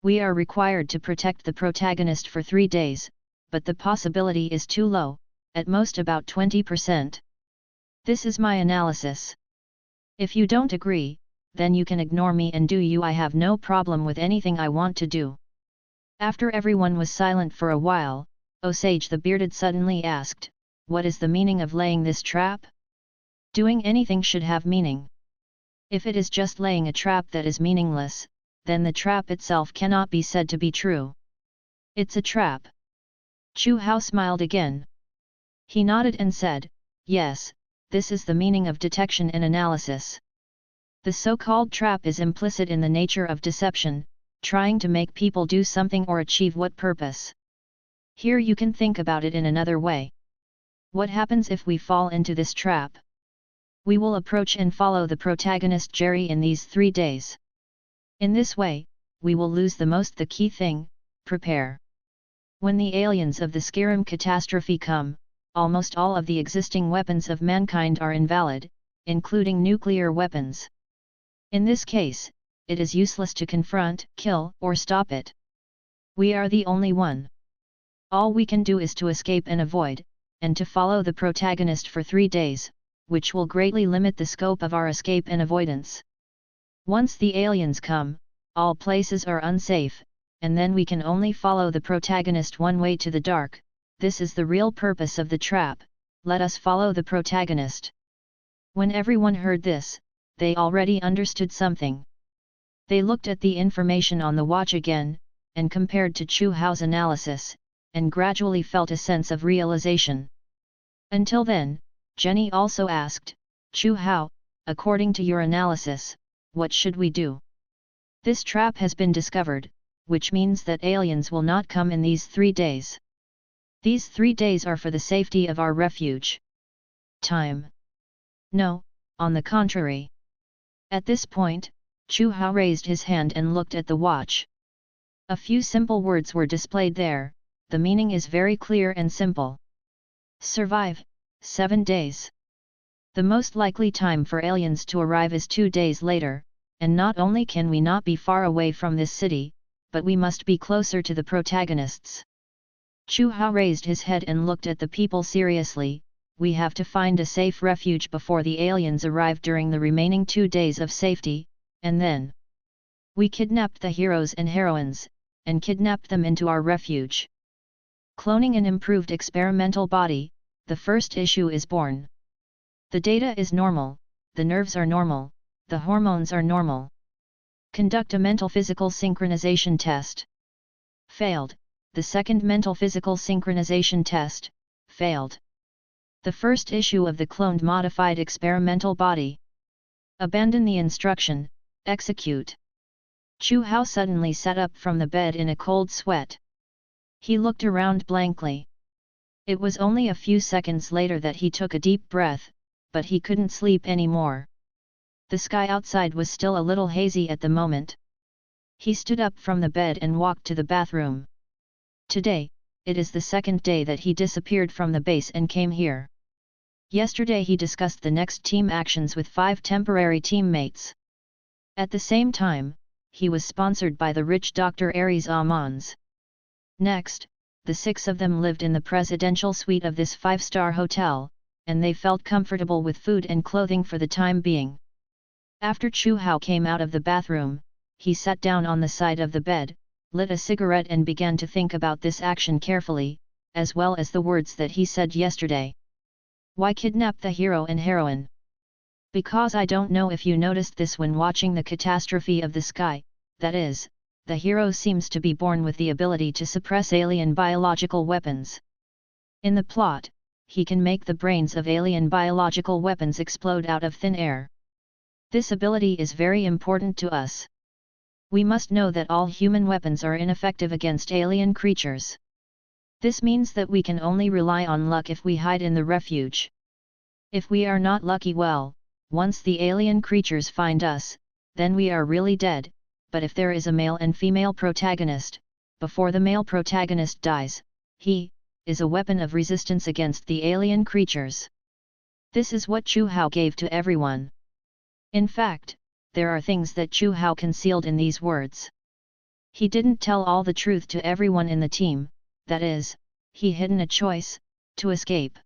We are required to protect the protagonist for 3 days, but the possibility is too low, at most about 20%. This is my analysis. If you don't agree, then you can ignore me and do you. I have no problem with anything I want to do." After everyone was silent for a while, Osage the Bearded suddenly asked, "What is the meaning of laying this trap? Doing anything should have meaning. If it is just laying a trap that is meaningless, then the trap itself cannot be said to be true. It's a trap." Chu Hao smiled again. He nodded and said, "Yes, this is the meaning of detection and analysis. The so-called trap is implicit in the nature of deception, trying to make people do something or achieve what purpose. Here you can think about it in another way. What happens if we fall into this trap? We will approach and follow the protagonist Jerry in these 3 days. In this way, we will lose the key thing, prepare. When the aliens of the Skyrim catastrophe come, almost all of the existing weapons of mankind are invalid, including nuclear weapons. In this case, it is useless to confront, kill, or stop it. We are the only one. All we can do is to escape and avoid, and to follow the protagonist for 3 days, which will greatly limit the scope of our escape and avoidance. Once the aliens come, all places are unsafe, and then we can only follow the protagonist one way to the dark. This is the real purpose of the trap. Let us follow the protagonist." When everyone heard this, they already understood something. They looked at the information on the watch again, and compared to Chu Hao's analysis, and gradually felt a sense of realization. Until then, Jenny also asked, Chu Hao, according to your analysis, what should we do? This trap has been discovered, which means that aliens will not come in these 3 days. These 3 days are for the safety of our refuge. Time? No, on the contrary. At this point, Chu Hao raised his hand and looked at the watch. A few simple words were displayed there, the meaning is very clear and simple. Survive, 7 days. The most likely time for aliens to arrive is 2 days later, and not only can we not be far away from this city, but we must be closer to the protagonists. Chu Hao raised his head and looked at the people seriously. We have to find a safe refuge before the aliens arrive during the remaining 2 days of safety, and then we kidnapped the heroes and heroines, and kidnapped them into our refuge. Cloning an improved experimental body, the first issue is born. The data is normal, the nerves are normal, the hormones are normal. Conduct a mental physical synchronization test. Failed. The second mental physical synchronization test, failed. The first issue of the cloned modified experimental body. Abandon the instruction, execute. Chu Hao suddenly sat up from the bed in a cold sweat. He looked around blankly. It was only a few seconds later that he took a deep breath, but he couldn't sleep anymore. The sky outside was still a little hazy at the moment. He stood up from the bed and walked to the bathroom. Today, it is the second day that he disappeared from the base and came here. Yesterday he discussed the next team actions with 5 temporary teammates. At the same time, he was sponsored by the rich Dr. Aries Amans. Next, the 6 of them lived in the presidential suite of this 5-star hotel, and they felt comfortable with food and clothing for the time being. After Chu Hao came out of the bathroom, he sat down on the side of the bed, lit a cigarette and began to think about this action carefully, as well as the words that he said yesterday. Why kidnap the hero and heroine? Because I don't know if you noticed this when watching the catastrophe of the sky, that is, the hero seems to be born with the ability to suppress alien biological weapons. In the plot, he can make the brains of alien biological weapons explode out of thin air. This ability is very important to us. We must know that all human weapons are ineffective against alien creatures. This means that we can only rely on luck if we hide in the refuge. If we are not lucky, well, once the alien creatures find us, then we are really dead, but if there is a male and female protagonist, before the male protagonist dies, he is a weapon of resistance against the alien creatures. This is what Chu Hao gave to everyone. In fact, there are things that Chu Hao concealed in these words. He didn't tell all the truth to everyone in the team, that is, he hidden a choice, to escape.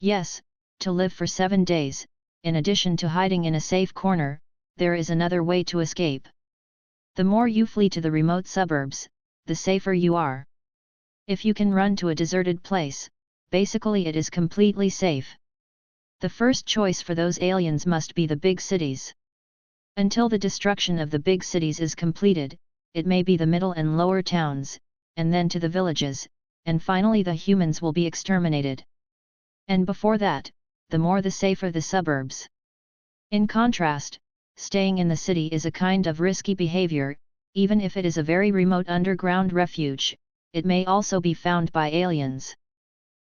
Yes, to live for 7 days, in addition to hiding in a safe corner, there is another way to escape. The more you flee to the remote suburbs, the safer you are. If you can run to a deserted place, basically it is completely safe. The first choice for those aliens must be the big cities. Until the destruction of the big cities is completed, it may be the middle and lower towns, and then to the villages, and finally the humans will be exterminated. And before that, the more the safer the suburbs. In contrast, staying in the city is a kind of risky behavior. Even if it is a very remote underground refuge, it may also be found by aliens.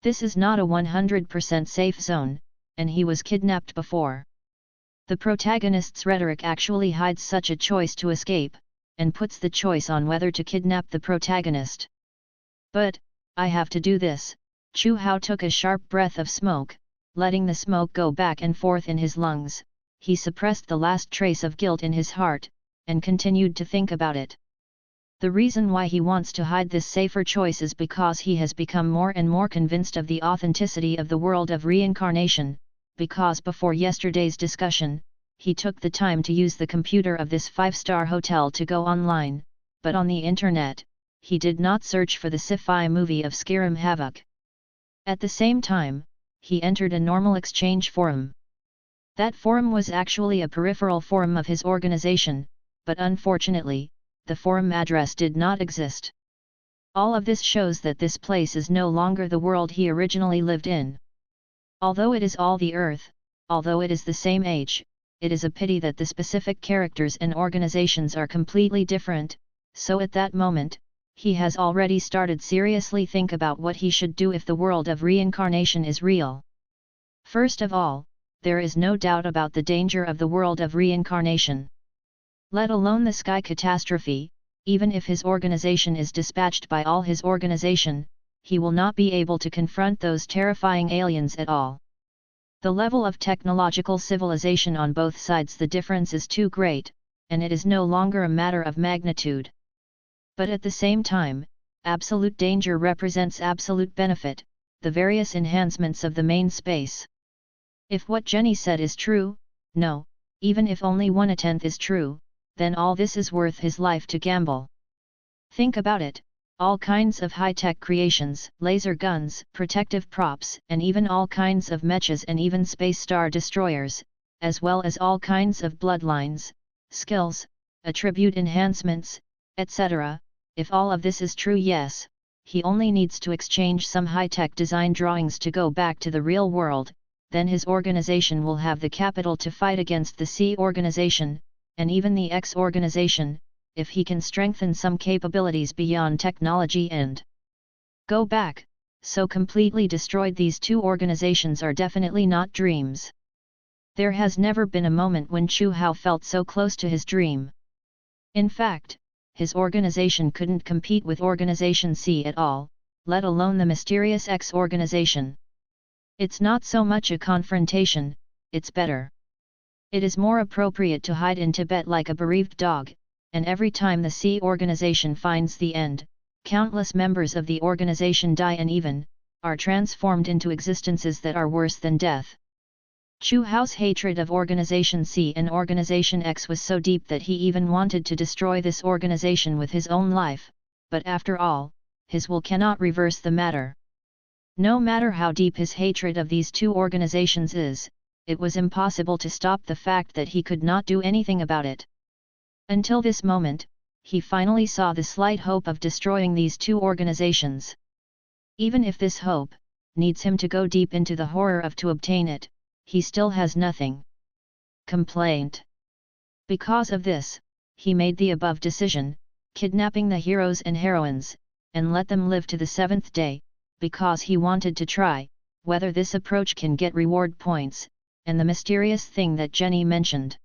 This is not a 100% safe zone, and he was kidnapped before. The protagonist's rhetoric actually hides such a choice to escape, and puts the choice on whether to kidnap the protagonist. But, I have to do this. Chu Hao took a sharp breath of smoke, letting the smoke go back and forth in his lungs. He suppressed the last trace of guilt in his heart, and continued to think about it. The reason why he wants to hide this safer choice is because he has become more and more convinced of the authenticity of the world of reincarnation, because before yesterday's discussion, he took the time to use the computer of this 5-star hotel to go online, but on the internet, he did not search for the sci-fi movie of Skyrim Havoc. At the same time, he entered a normal exchange forum. That forum was actually a peripheral forum of his organization, but unfortunately, the forum address did not exist. All of this shows that this place is no longer the world he originally lived in. Although it is all the earth, although it is the same age, it is a pity that the specific characters and organizations are completely different, so at that moment, he has already started seriously think about what he should do if the world of reincarnation is real. First of all, there is no doubt about the danger of the world of reincarnation. Let alone the sky catastrophe, even if his organization is dispatched by all his organization, he will not be able to confront those terrifying aliens at all. The level of technological civilization on both sides, the difference is too great, and it is no longer a matter of magnitude. But at the same time, absolute danger represents absolute benefit, the various enhancements of the main space. If what Jenny said is true, no, even if only 1/10 is true, then all this is worth his life to gamble. Think about it, all kinds of high-tech creations, laser guns, protective props, and even all kinds of mechas and even space star destroyers, as well as all kinds of bloodlines, skills, attribute enhancements, etc. If all of this is true, yes, he only needs to exchange some high-tech design drawings to go back to the real world, then his organization will have the capital to fight against the C organization, and even the X organization, if he can strengthen some capabilities beyond technology and go back, so completely destroyed. These two organizations are definitely not dreams. There has never been a moment when Chu Hao felt so close to his dream. In fact, his organization couldn't compete with Organization C at all, let alone the mysterious X organization. It's not so much a confrontation, it's better. It is more appropriate to hide in Tibet like a bereaved dog, and every time the C organization finds the end, countless members of the organization die and even are transformed into existences that are worse than death. Chu Hao's hatred of Organization C and Organization X was so deep that he even wanted to destroy this organization with his own life, but after all, his will cannot reverse the matter. No matter how deep his hatred of these two organizations is, it was impossible to stop the fact that he could not do anything about it. Until this moment, he finally saw the slight hope of destroying these two organizations. Even if this hope needs him to go deep into the horror of to obtain it, he still has nothing. Complaint. Because of this, he made the above decision, kidnapping the heroes and heroines, and let them live to the 7th day, because he wanted to try whether this approach can get reward points, and the mysterious thing that Jenny mentioned.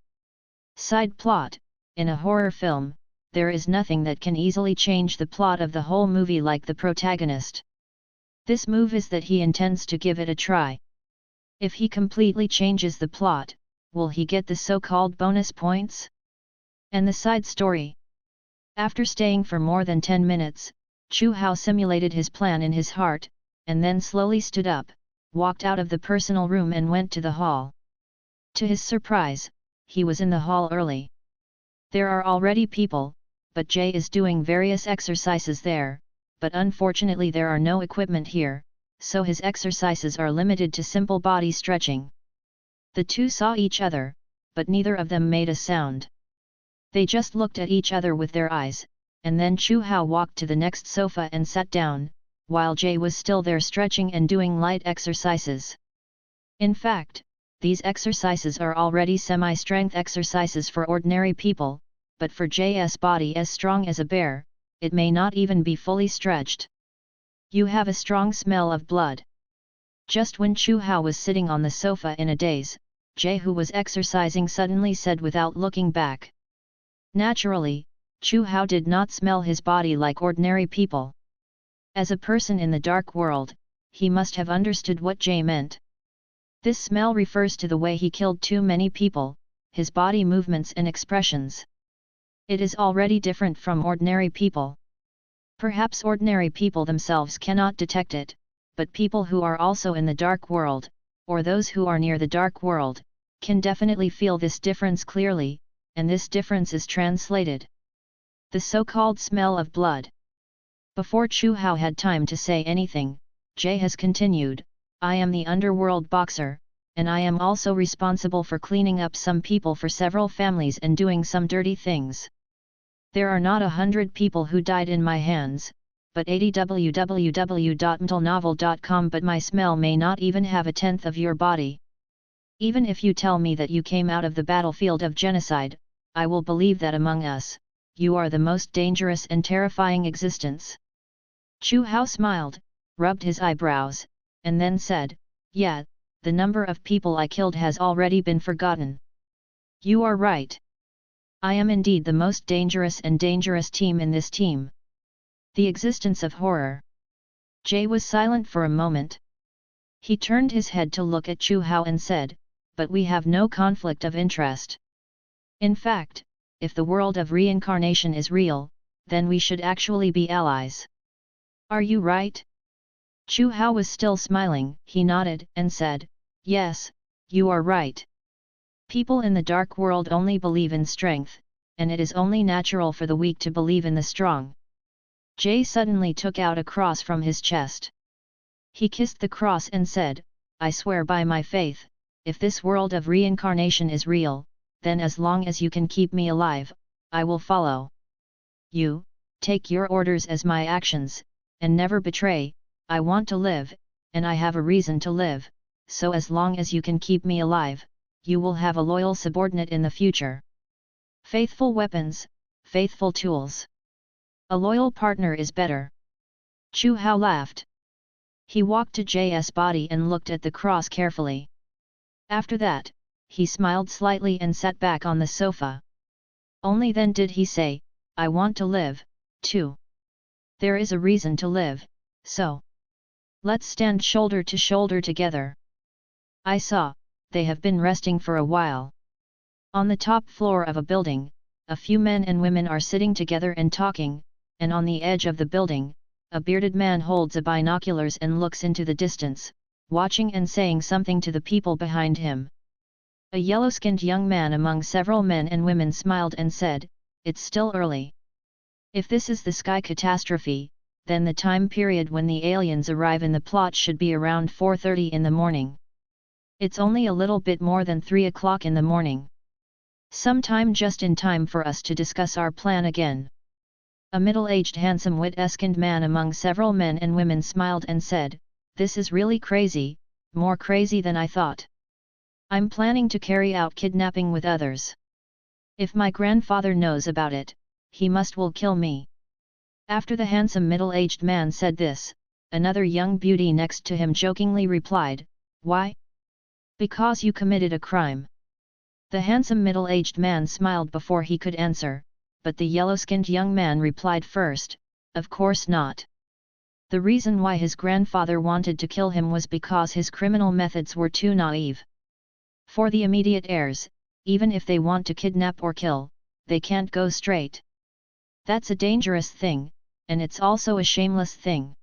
Side plot: in a horror film, there is nothing that can easily change the plot of the whole movie like the protagonist. This move is that he intends to give it a try. If he completely changes the plot, will he get the so-called bonus points? And the side story. After staying for more than 10 minutes, Chu Hao simulated his plan in his heart, and then slowly stood up, walked out of the personal room and went to the hall. To his surprise, he was in the hall early. There are already people, but Jay is doing various exercises there, but unfortunately there are no equipment here, so his exercises are limited to simple body stretching. The two saw each other, but neither of them made a sound. They just looked at each other with their eyes, and then Chu Hao walked to the next sofa and sat down, while Jay was still there stretching and doing light exercises. In fact, these exercises are already semi-strength exercises for ordinary people, but for Jay's body as strong as a bear, it may not even be fully stretched. You have a strong smell of blood. Just when Chu Hao was sitting on the sofa in a daze, Jay, who was exercising, suddenly said without looking back. Naturally, Chu Hao did not smell his body like ordinary people. As a person in the dark world, he must have understood what Jay meant. This smell refers to the way he killed too many people, his body movements and expressions. It is already different from ordinary people. Perhaps ordinary people themselves cannot detect it, but people who are also in the dark world, or those who are near the dark world, can definitely feel this difference clearly, and this difference is translated. The so-called smell of blood. Before Chu Hao had time to say anything, Jay has continued, I am the underworld boxer, and I am also responsible for cleaning up some people for several families and doing some dirty things. There are not 100 people who died in my hands, but 80 www.mtlnovel.com, but my smell may not even have a tenth of your body. Even if you tell me that you came out of the battlefield of genocide, I will believe that among us, you are the most dangerous and terrifying existence. Chu Hao smiled, rubbed his eyebrows, and then said, yeah, the number of people I killed has already been forgotten. You are right. I am indeed the most dangerous and dangerous team in this team. The existence of horror. Jay was silent for a moment. He turned his head to look at Chu Hao and said, but we have no conflict of interest. In fact, if the world of reincarnation is real, then we should actually be allies. Are you right? Chu Hao was still smiling. He nodded and said, yes, you are right. People in the dark world only believe in strength, and it is only natural for the weak to believe in the strong. Jay suddenly took out a cross from his chest. He kissed the cross and said, I swear by my faith, if this world of reincarnation is real, then as long as you can keep me alive, I will follow. You, take your orders as my actions, and never betray. I want to live, and I have a reason to live, so as long as you can keep me alive, you will have a loyal subordinate in the future. Faithful weapons, faithful tools. A loyal partner is better. Chu Hao laughed. He walked to J's body and looked at the cross carefully. After that, he smiled slightly and sat back on the sofa. Only then did he say, I want to live, too. There is a reason to live, so let's stand shoulder to shoulder together. I saw, they have been resting for a while. On the top floor of a building, a few men and women are sitting together and talking, and on the edge of the building, a bearded man holds a binoculars and looks into the distance, watching and saying something to the people behind him. A yellow-skinned young man among several men and women smiled and said, it's still early. If this is the sky catastrophe, then the time period when the aliens arrive in the plot should be around 4:30 in the morning. It's only a little bit more than 3 o'clock in the morning. Sometime just in time for us to discuss our plan again. A middle-aged handsome wit-skinned man among several men and women smiled and said, this is really crazy, more crazy than I thought. I'm planning to carry out kidnapping with others. If my grandfather knows about it, he will kill me. After the handsome middle-aged man said this, another young beauty next to him jokingly replied, why? Because you committed a crime. The handsome middle-aged man smiled before he could answer, but the yellow-skinned young man replied first, of course not. The reason why his grandfather wanted to kill him was because his criminal methods were too naive. For the immediate heirs, even if they want to kidnap or kill, they can't go straight. That's a dangerous thing, and it's also a shameless thing.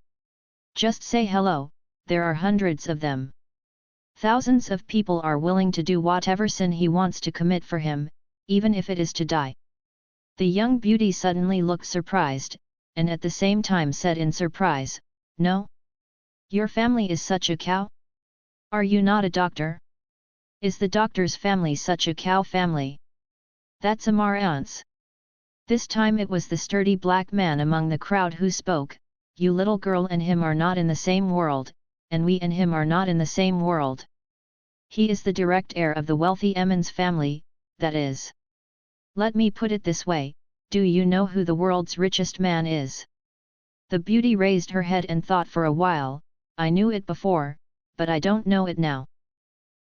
Just say hello, there are hundreds of them. Thousands of people are willing to do whatever sin he wants to commit for him, even if it is to die. The young beauty suddenly looked surprised, and at the same time said in surprise, no? Your family is such a cow? Are you not a doctor? Is the doctor's family such a cow family? That's a marance. This time it was the sturdy black man among the crowd who spoke, you little girl and him are not in the same world, and we and him are not in the same world. He is the direct heir of the wealthy Emmons family, that is. Let me put it this way, do you know who the world's richest man is? The beauty raised her head and thought for a while, I knew it before, but I don't know it now.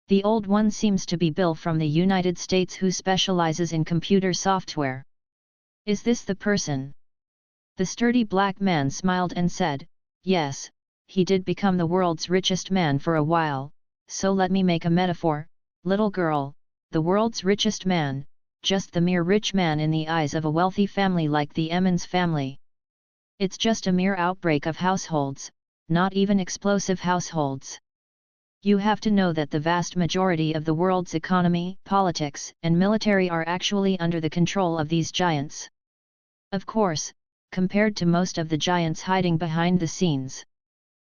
The old one seems to be Bill from the United States who specializes in computer software. Is this the person? The sturdy black man smiled and said, yes, he did become the world's richest man for a while, so let me make a metaphor, little girl, the world's richest man, just the mere rich man in the eyes of a wealthy family like the Emmons family. It's just a mere outbreak of households, not even explosive households. You have to know that the vast majority of the world's economy, politics, and military are actually under the control of these giants. Of course, compared to most of the giants hiding behind the scenes.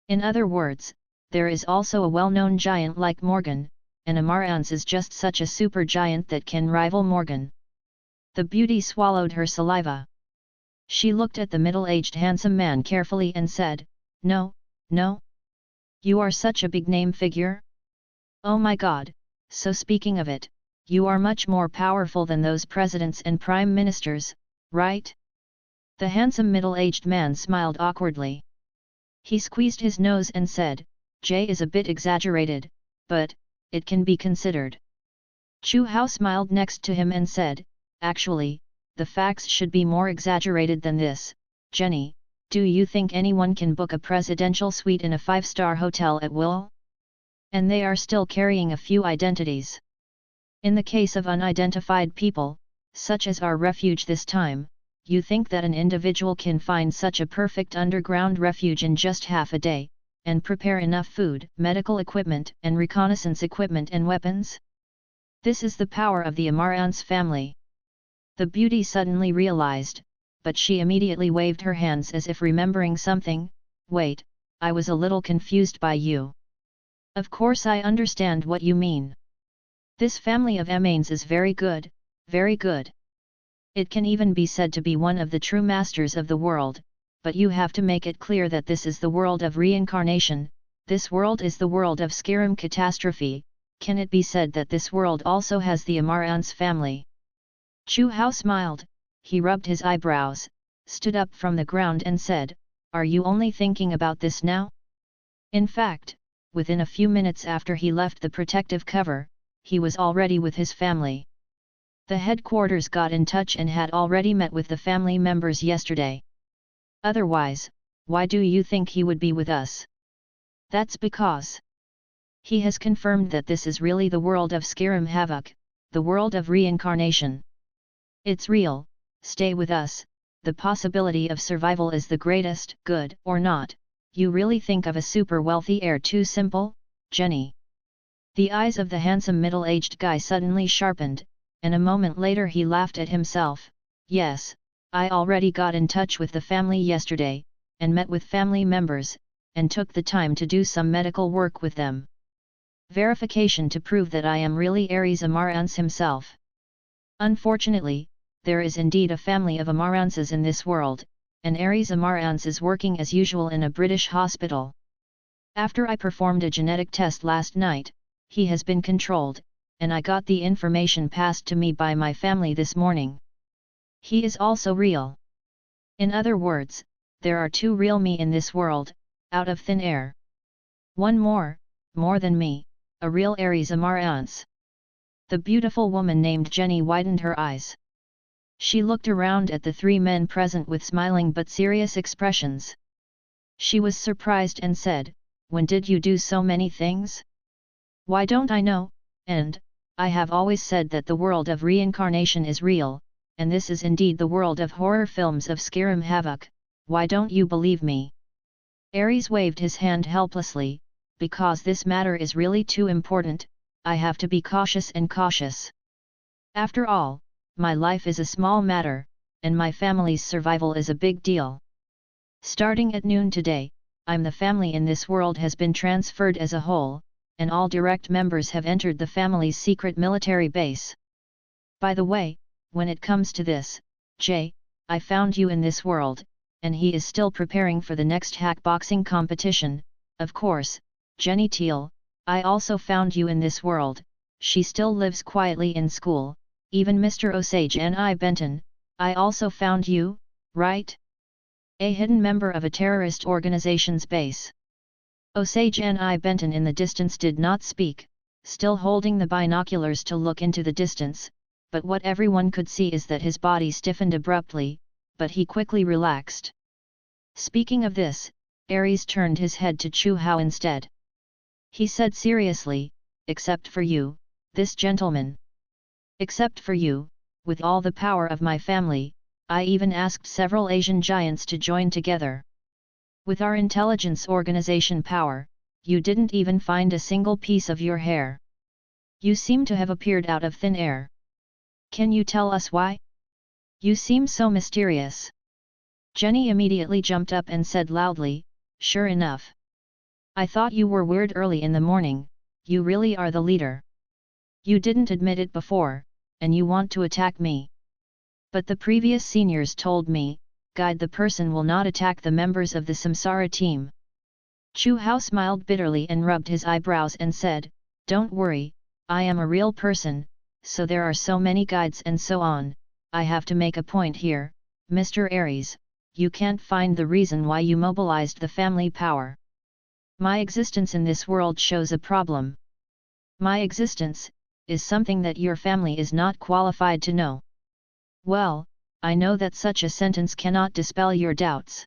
In other words, there is also a well-known giant like Morgan, and Amarantz is just such a super giant that can rival Morgan. The beauty swallowed her saliva. She looked at the middle-aged handsome man carefully and said, "No, no. You are such a big name figure? Oh my god, so speaking of it, you are much more powerful than those presidents and prime ministers, right?" The handsome middle-aged man smiled awkwardly. He squeezed his nose and said, "Jay is a bit exaggerated, but it can be considered." Chu Hao smiled next to him and said, "Actually, the facts should be more exaggerated than this. Jenny, do you think anyone can book a presidential suite in a 5-star hotel at will? And they are still carrying a few identities. In the case of unidentified people, such as our refuge this time, you think that an individual can find such a perfect underground refuge in just half a day, and prepare enough food, medical equipment and reconnaissance equipment and weapons? This is the power of the Amarantz family." The beauty suddenly realized, but she immediately waved her hands as if remembering something. "Wait, I was a little confused by you. Of course I understand what you mean. This family of Emanes is very good, very good. It can even be said to be one of the true masters of the world, but you have to make it clear that this is the world of reincarnation, this world is the world of Skyrim catastrophe. Can it be said that this world also has the Amarantz family?" Chu Hao smiled, he rubbed his eyebrows, stood up from the ground and said, "Are you only thinking about this now?" In fact, within a few minutes after he left the protective cover, he was already with his family. The headquarters got in touch and had already met with the family members yesterday. Otherwise, why do you think he would be with us? That's because he has confirmed that this is really the world of Skyrim Havoc, the world of reincarnation. It's real, stay with us, the possibility of survival is the greatest, good or not. You really think of a super wealthy heir too simple, Jenny?" The eyes of the handsome middle-aged guy suddenly sharpened, and a moment later he laughed at himself. "Yes, I already got in touch with the family yesterday, and met with family members, and took the time to do some medical work with them. Verification to prove that I am really Ares Amarantz himself. Unfortunately, there is indeed a family of Amarantzes in this world, and Ares Amarantz is working as usual in a British hospital. After I performed a genetic test last night, he has been controlled, and I got the information passed to me by my family this morning. He is also real. In other words, there are two real me in this world, out of thin air. One more than me, a real Ares Amarantz." The beautiful woman named Jenny widened her eyes. She looked around at the three men present with smiling but serious expressions. She was surprised and said, "When did you do so many things? Why don't I know? And I have always said that the world of reincarnation is real, and this is indeed the world of horror films of Skyrim Havoc. Why don't you believe me?" Ares waved his hand helplessly. "Because this matter is really too important, I have to be cautious and cautious. After all, my life is a small matter, and my family's survival is a big deal. Starting at noon today, the family in this world has been transferred as a whole, and all direct members have entered the family's secret military base. By the way, when it comes to this, Jay, I found you in this world, and he is still preparing for the next hack boxing competition. Of course, Jenny Teal, I also found you in this world, she still lives quietly in school. Even Mr. Osage and I Benton, I also found you, right? A hidden member of a terrorist organization's base." Osage and I Benton in the distance did not speak, still holding the binoculars to look into the distance, but what everyone could see is that his body stiffened abruptly, but he quickly relaxed. Speaking of this, Ares turned his head to Chu Hao instead. He said seriously, "Except for you, this gentleman. Except for you, with all the power of my family, I even asked several Asian giants to join together. With our intelligence organization power, you didn't even find a single piece of your hair. You seem to have appeared out of thin air. Can you tell us why? You seem so mysterious." Jenny immediately jumped up and said loudly, "Sure enough. I thought you were weird early in the morning, you really are the leader. You didn't admit it before, and you want to attack me. But the previous seniors told me, guide the person will not attack the members of the Samsara team. Chu Hao smiled bitterly and rubbed his eyebrows and said, "Don't worry, I am a real person, so there are so many guides and so on. I have to make a point here, Mr. Aries, you can't find the reason why you mobilized the family power. My existence in this world shows a problem. My existence is something that your family is not qualified to know." "Well, I know that such a sentence cannot dispel your doubts.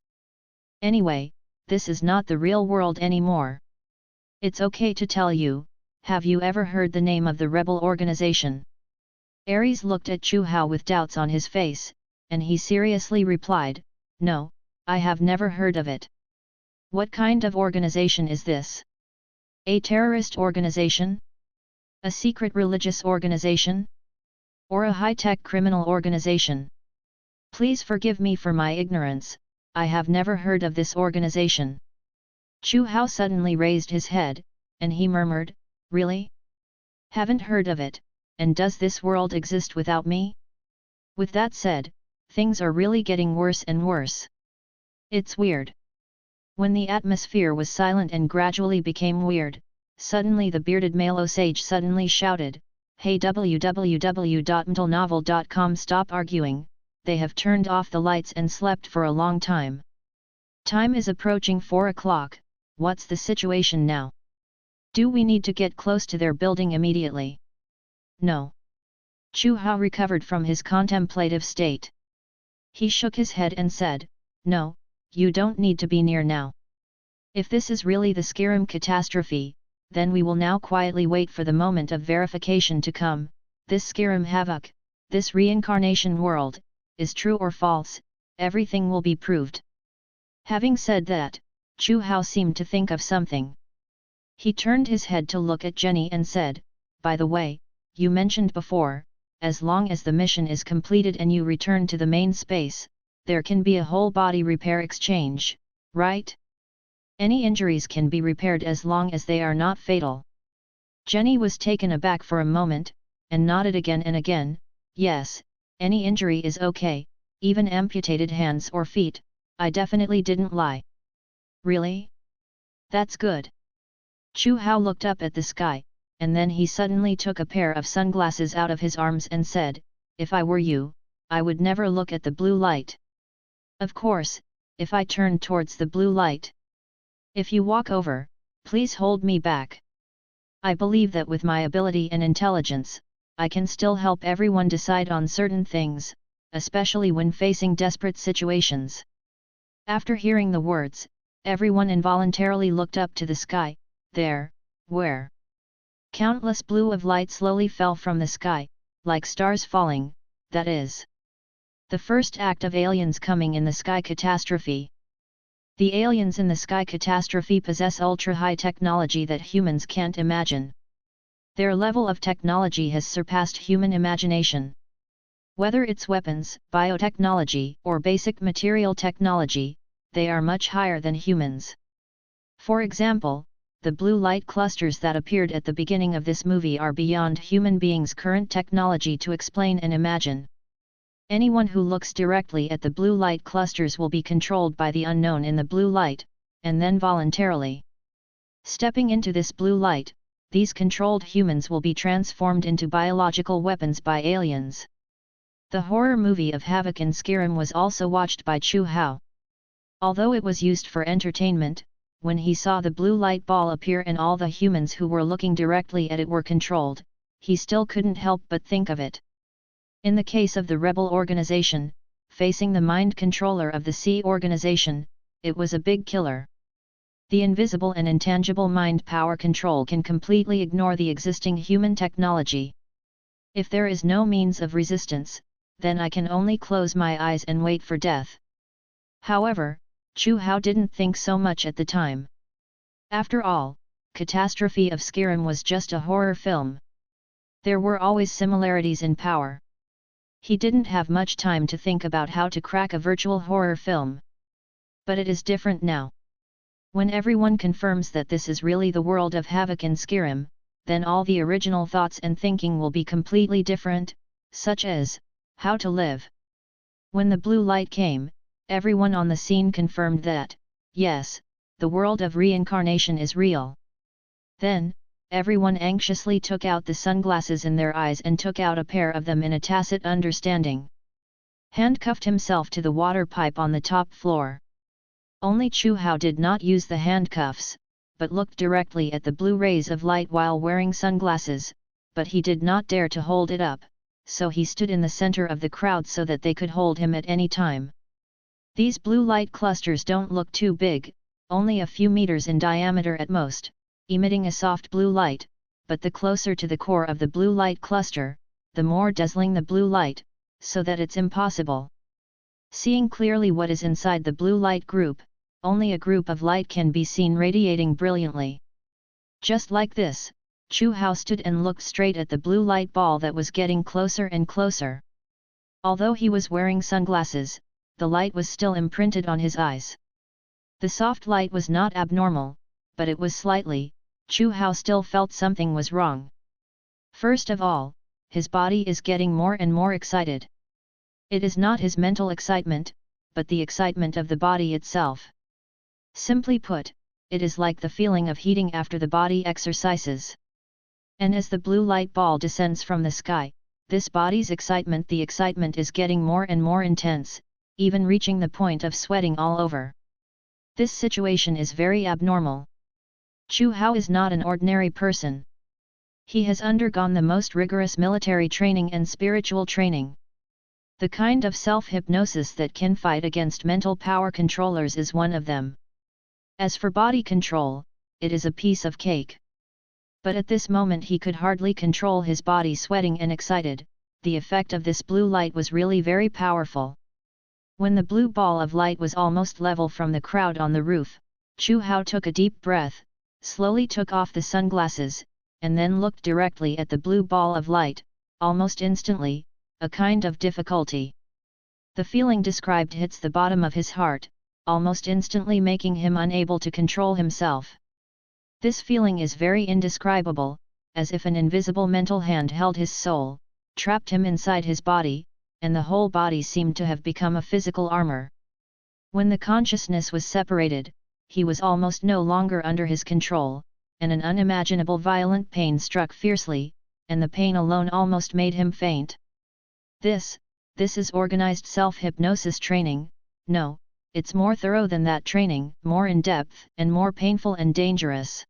Anyway, this is not the real world anymore. It's okay to tell you, have you ever heard the name of the rebel organization?" Aries looked at Chu Hao with doubts on his face, and he seriously replied, "No, I have never heard of it." "What kind of organization is this? A terrorist organization? A secret religious organization? Or a high-tech criminal organization? Please forgive me for my ignorance, I have never heard of this organization." Chu Hao suddenly raised his head, and he murmured, "Really? Haven't heard of it, and does this world exist without me?" With that said, things are really getting worse and worse. It's weird. When the atmosphere was silent and gradually became weird, suddenly the bearded male Osage suddenly shouted, "Hey www.mtlnovel.com, stop arguing, they have turned off the lights and slept for a long time. Time is approaching 4 o'clock, what's the situation now? Do we need to get close to their building immediately?" "No." Chu Hao recovered from his contemplative state. He shook his head and said, "No, you don't need to be near now. If this is really the Skyrim catastrophe, then we will now quietly wait for the moment of verification to come. This Skyrim havoc, this reincarnation world, is true or false, everything will be proved." Having said that, Chu Hao seemed to think of something. He turned his head to look at Jenny and said, "By the way, you mentioned before, as long as the mission is completed and you return to the main space, there can be a whole body repair exchange, right? Any injuries can be repaired as long as they are not fatal." Jenny was taken aback for a moment, and nodded again and again, "Yes, any injury is okay, even amputated hands or feet, I definitely didn't lie." "Really? That's good." Chu Hao looked up at the sky, and then he suddenly took a pair of sunglasses out of his arms and said, "If I were you, I would never look at the blue light. Of course, if I turn towards the blue light. If you walk over, please hold me back. I believe that with my ability and intelligence, I can still help everyone decide on certain things, especially when facing desperate situations." After hearing the words, everyone involuntarily looked up to the sky, there, where countless blue of light slowly fell from the sky, like stars falling, that is the first act of aliens coming in the sky catastrophe. The aliens in the sky catastrophe possess ultra-high technology that humans can't imagine. Their level of technology has surpassed human imagination. Whether it's weapons, biotechnology, or basic material technology, they are much higher than humans. For example, the blue light clusters that appeared at the beginning of this movie are beyond human beings' current technology to explain and imagine. Anyone who looks directly at the blue light clusters will be controlled by the unknown in the blue light, and then voluntarily stepping into this blue light, these controlled humans will be transformed into biological weapons by aliens. The horror movie of Havoc in Skyrim was also watched by Chu Hao. Although it was used for entertainment, when he saw the blue light ball appear and all the humans who were looking directly at it were controlled, he still couldn't help but think of it. In the case of the rebel organization, facing the mind controller of the sea organization, it was a big killer. The invisible and intangible mind power control can completely ignore the existing human technology. If there is no means of resistance, then I can only close my eyes and wait for death. However, Chu Hao didn't think so much at the time. After all, Catastrophe of Skyrim was just a horror film. There were always similarities in power. He didn't have much time to think about how to crack a virtual horror film. But it is different now. When everyone confirms that this is really the world of Havoc in Skyrim, then all the original thoughts and thinking will be completely different, such as, how to live. When the blue light came, Everyone on the scene confirmed that, yes, the world of reincarnation is real. Then, everyone anxiously took out the sunglasses in their eyes and took out a pair of them in a tacit understanding. Handcuffed himself to the water pipe on the top floor. Only Chu Hao did not use the handcuffs, but looked directly at the blue rays of light while wearing sunglasses, but he did not dare to hold it up, so he stood in the center of the crowd so that they could hold him at any time. These blue light clusters don't look too big, only a few meters in diameter at most, emitting a soft blue light, but the closer to the core of the blue light cluster, the more dazzling the blue light, so that it's impossible seeing clearly what is inside the blue light group. Only a group of light can be seen radiating brilliantly. Just like this, Chu Hao stood and looked straight at the blue light ball that was getting closer and closer. Although he was wearing sunglasses, the light was still imprinted on his eyes. The soft light was not abnormal, but it was slightly. Chu Hao still felt something was wrong. First of all, his body is getting more and more excited. It is not his mental excitement, but the excitement of the body itself. Simply put, it is like the feeling of heating after the body exercises. And as the blue light ball descends from the sky, this body's excitement, the excitement is getting more and more intense, even reaching the point of sweating all over. This situation is very abnormal. Chu Hao is not an ordinary person. He has undergone the most rigorous military training and spiritual training. The kind of self-hypnosis that can fight against mental power controllers is one of them. As for body control, it is a piece of cake. But at this moment he could hardly control his body sweating and excited. The effect of this blue light was really very powerful. When the blue ball of light was almost level from the crowd on the roof, Chu Hao took a deep breath, slowly took off the sunglasses, and then looked directly at the blue ball of light. Almost instantly, a kind of difficulty. The feeling described hits the bottom of his heart, almost instantly making him unable to control himself. This feeling is very indescribable, as if an invisible mental hand held his soul, trapped him inside his body, and the whole body seemed to have become a physical armor. When the consciousness was separated, he was almost no longer under his control, and an unimaginable violent pain struck fiercely, and the pain alone almost made him faint. This is organized self-hypnosis training. No, it's more thorough than that training, more in-depth and more painful and dangerous.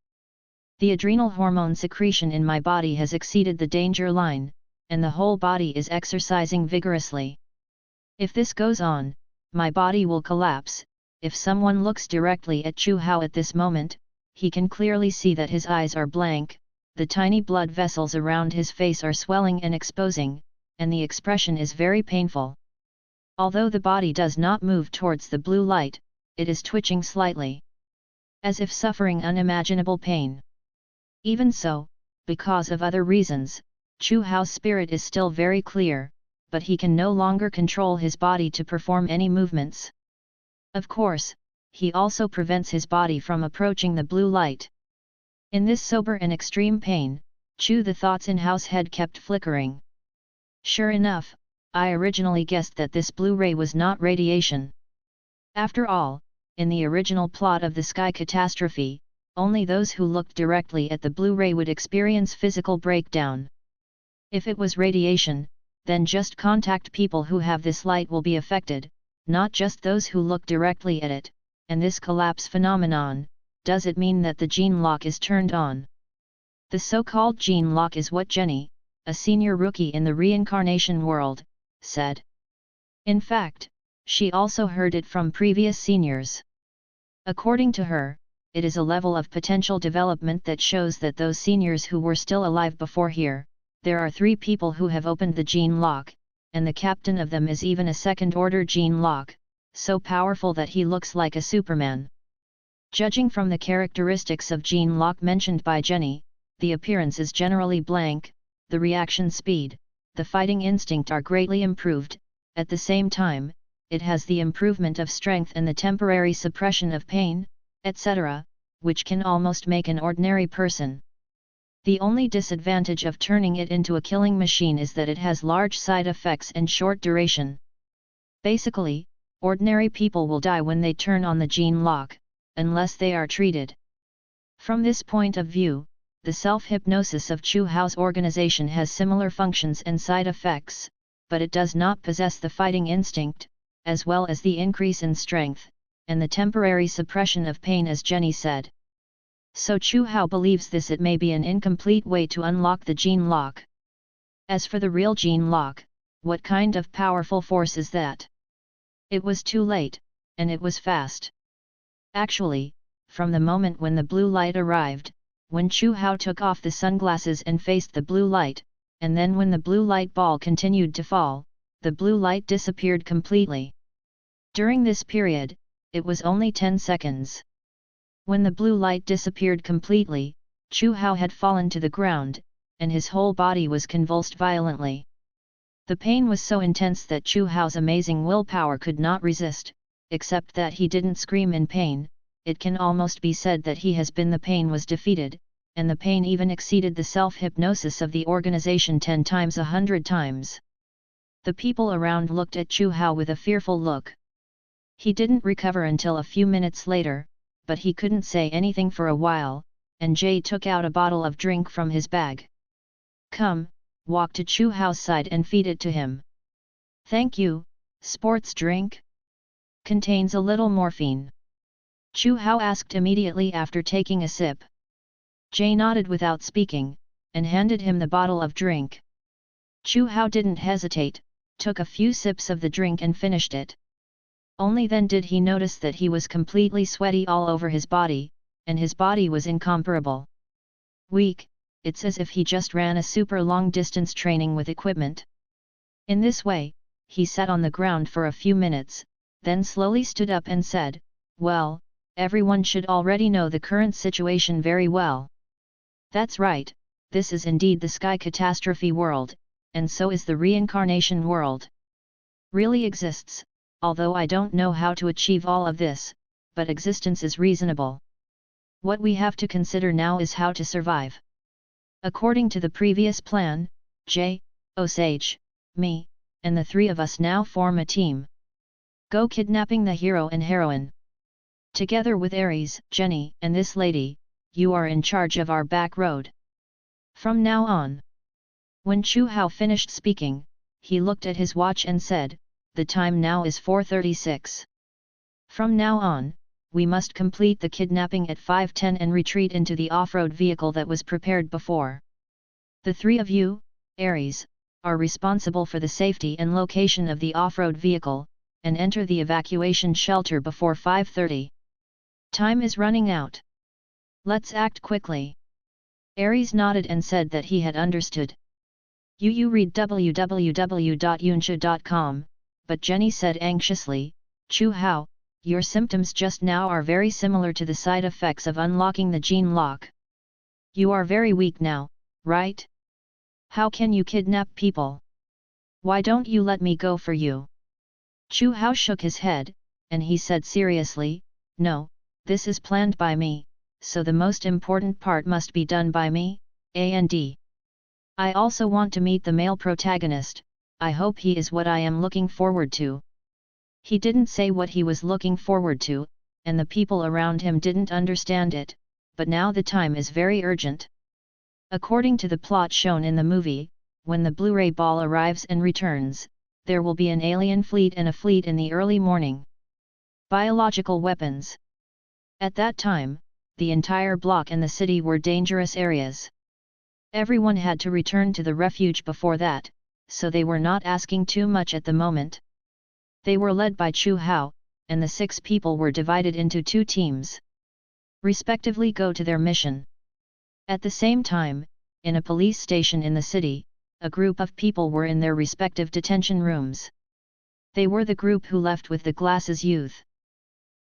The adrenal hormone secretion in my body has exceeded the danger line, and the whole body is exercising vigorously. If this goes on, my body will collapse. If someone looks directly at Chu Hao at this moment, he can clearly see that his eyes are blank, the tiny blood vessels around his face are swelling and exposing, and the expression is very painful. Although the body does not move towards the blue light, it is twitching slightly, as if suffering unimaginable pain. Even so, because of other reasons, Chu Hao's spirit is still very clear, but he can no longer control his body to perform any movements. Of course, he also prevents his body from approaching the blue light. In this sober and extreme pain, the thoughts in Hao's head kept flickering. Sure enough, I originally guessed that this blue ray was not radiation. After all, in the original plot of the sky catastrophe, only those who looked directly at the blue ray would experience physical breakdown. If it was radiation, then just contact people who have this light will be affected, not just those who look directly at it. And this collapse phenomenon, does it mean that the gene lock is turned on? The so-called gene lock is what Jenny, a senior rookie in the reincarnation world, said. In fact, she also heard it from previous seniors. According to her, it is a level of potential development that shows that those seniors who were still alive before here, there are 3 people who have opened the gene lock, and the captain of them is even a second-order gene lock, so powerful that he looks like a Superman. Judging from the characteristics of gene lock mentioned by Jenny, the appearance is generally blank, the reaction speed, the fighting instinct are greatly improved. At the same time, it has the improvement of strength and the temporary suppression of pain, etc., which can almost make an ordinary person. The only disadvantage of turning it into a killing machine is that it has large side effects and short duration. Basically, Ordinary people will die when they turn on the gene lock, unless they are treated. From this point of view, the self-hypnosis of Chu Hao's organization has similar functions and side effects, but it does not possess the fighting instinct, as well as the increase in strength, and the temporary suppression of pain, as Jenny said. So Chu Hao believes this it may be an incomplete way to unlock the gene lock. As for the real gene lock, what kind of powerful force is that? It was too late, and it was fast. Actually, from the moment when the blue light arrived, when Chu Hao took off the sunglasses and faced the blue light, and then when the blue light ball continued to fall, the blue light disappeared completely. During this period, it was only 10 seconds. When the blue light disappeared completely, Chu Hao had fallen to the ground, and his whole body was convulsed violently. The pain was so intense that Chu Hao's amazing willpower could not resist, except that he didn't scream in pain. It can almost be said that the pain was defeated, and the pain even exceeded the self-hypnosis of the organization 10 times 100 times. The people around looked at Chu Hao with a fearful look. He didn't recover until a few minutes later, but he couldn't say anything for a while, and Jay took out a bottle of drink from his bag. "Come, walk to Chu Hao's side and feed it to him." "Thank you, sports drink? Contains a little morphine?" Chu Hao asked immediately after taking a sip. Jay nodded without speaking, and handed him the bottle of drink. Chu Hao didn't hesitate, took a few sips of the drink and finished it. Only then did he notice that he was completely sweaty all over his body, and his body was incomparable weak. It's as if he just ran a super long distance training with equipment. In this way, he sat on the ground for a few minutes, then slowly stood up and said, "Well, everyone should already know the current situation very well. That's right, this is indeed the sky catastrophe world, and so is the reincarnation world. Really exists, although I don't know how to achieve all of this, but existence is reasonable. What we have to consider now is how to survive. According to the previous plan, Jay, Osage, me, and the three of us now form a team. Go kidnapping the hero and heroine. Together with Aries, Jenny, and this lady, you are in charge of our back road. From now on." When Chu Hao finished speaking, he looked at his watch and said, "The time now is 4:36. From now on, we must complete the kidnapping at 5:10 and retreat into the off-road vehicle that was prepared before. The three of you, Aries, are responsible for the safety and location of the off-road vehicle, and enter the evacuation shelter before 5:30. Time is running out. Let's act quickly." Aries nodded and said that he had understood. You read www.yunsha.com, but Jenny said anxiously, "Chu Hao, your symptoms just now are very similar to the side effects of unlocking the gene lock. You are very weak now, right? How can you kidnap people? Why don't you let me go for you?" Chu Hao shook his head, and he said seriously, "No, this is planned by me, so the most important part must be done by me, and I also want to meet the male protagonist. I hope he is what I am looking forward to." He didn't say what he was looking forward to, and the people around him didn't understand it, but now the time is very urgent. According to the plot shown in the movie, when the Blu-ray ball arrives and returns, there will be an alien fleet and a fleet in the early morning. Biological weapons. At that time, the entire block and the city were dangerous areas. Everyone had to return to the refuge before that, so they were not asking too much at the moment. They were led by Chu Hao, and the 6 people were divided into 2 teams. Respectively go to their mission. At the same time, in a police station in the city, a group of people were in their respective detention rooms. They were the group who left with the Glasses Youth.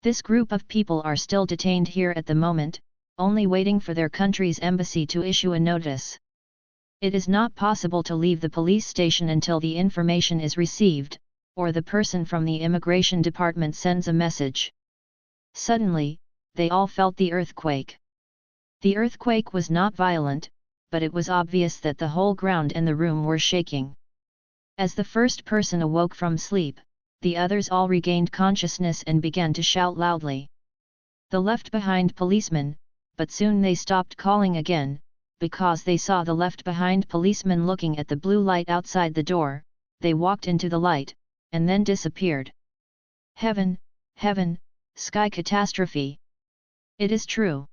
This group of people are still detained here at the moment, only waiting for their country's embassy to issue a notice. It is not possible to leave the police station until the information is received, or the person from the immigration department sends a message. Suddenly, they all felt the earthquake. The earthquake was not violent, but it was obvious that the whole ground and the room were shaking. As the first person awoke from sleep, the others all regained consciousness and began to shout loudly. The left-behind policeman, but soon they stopped calling again, because they saw the left-behind policeman looking at the blue light outside the door. They walked into the light, and then disappeared. Heaven, heaven, sky catastrophe! It is true.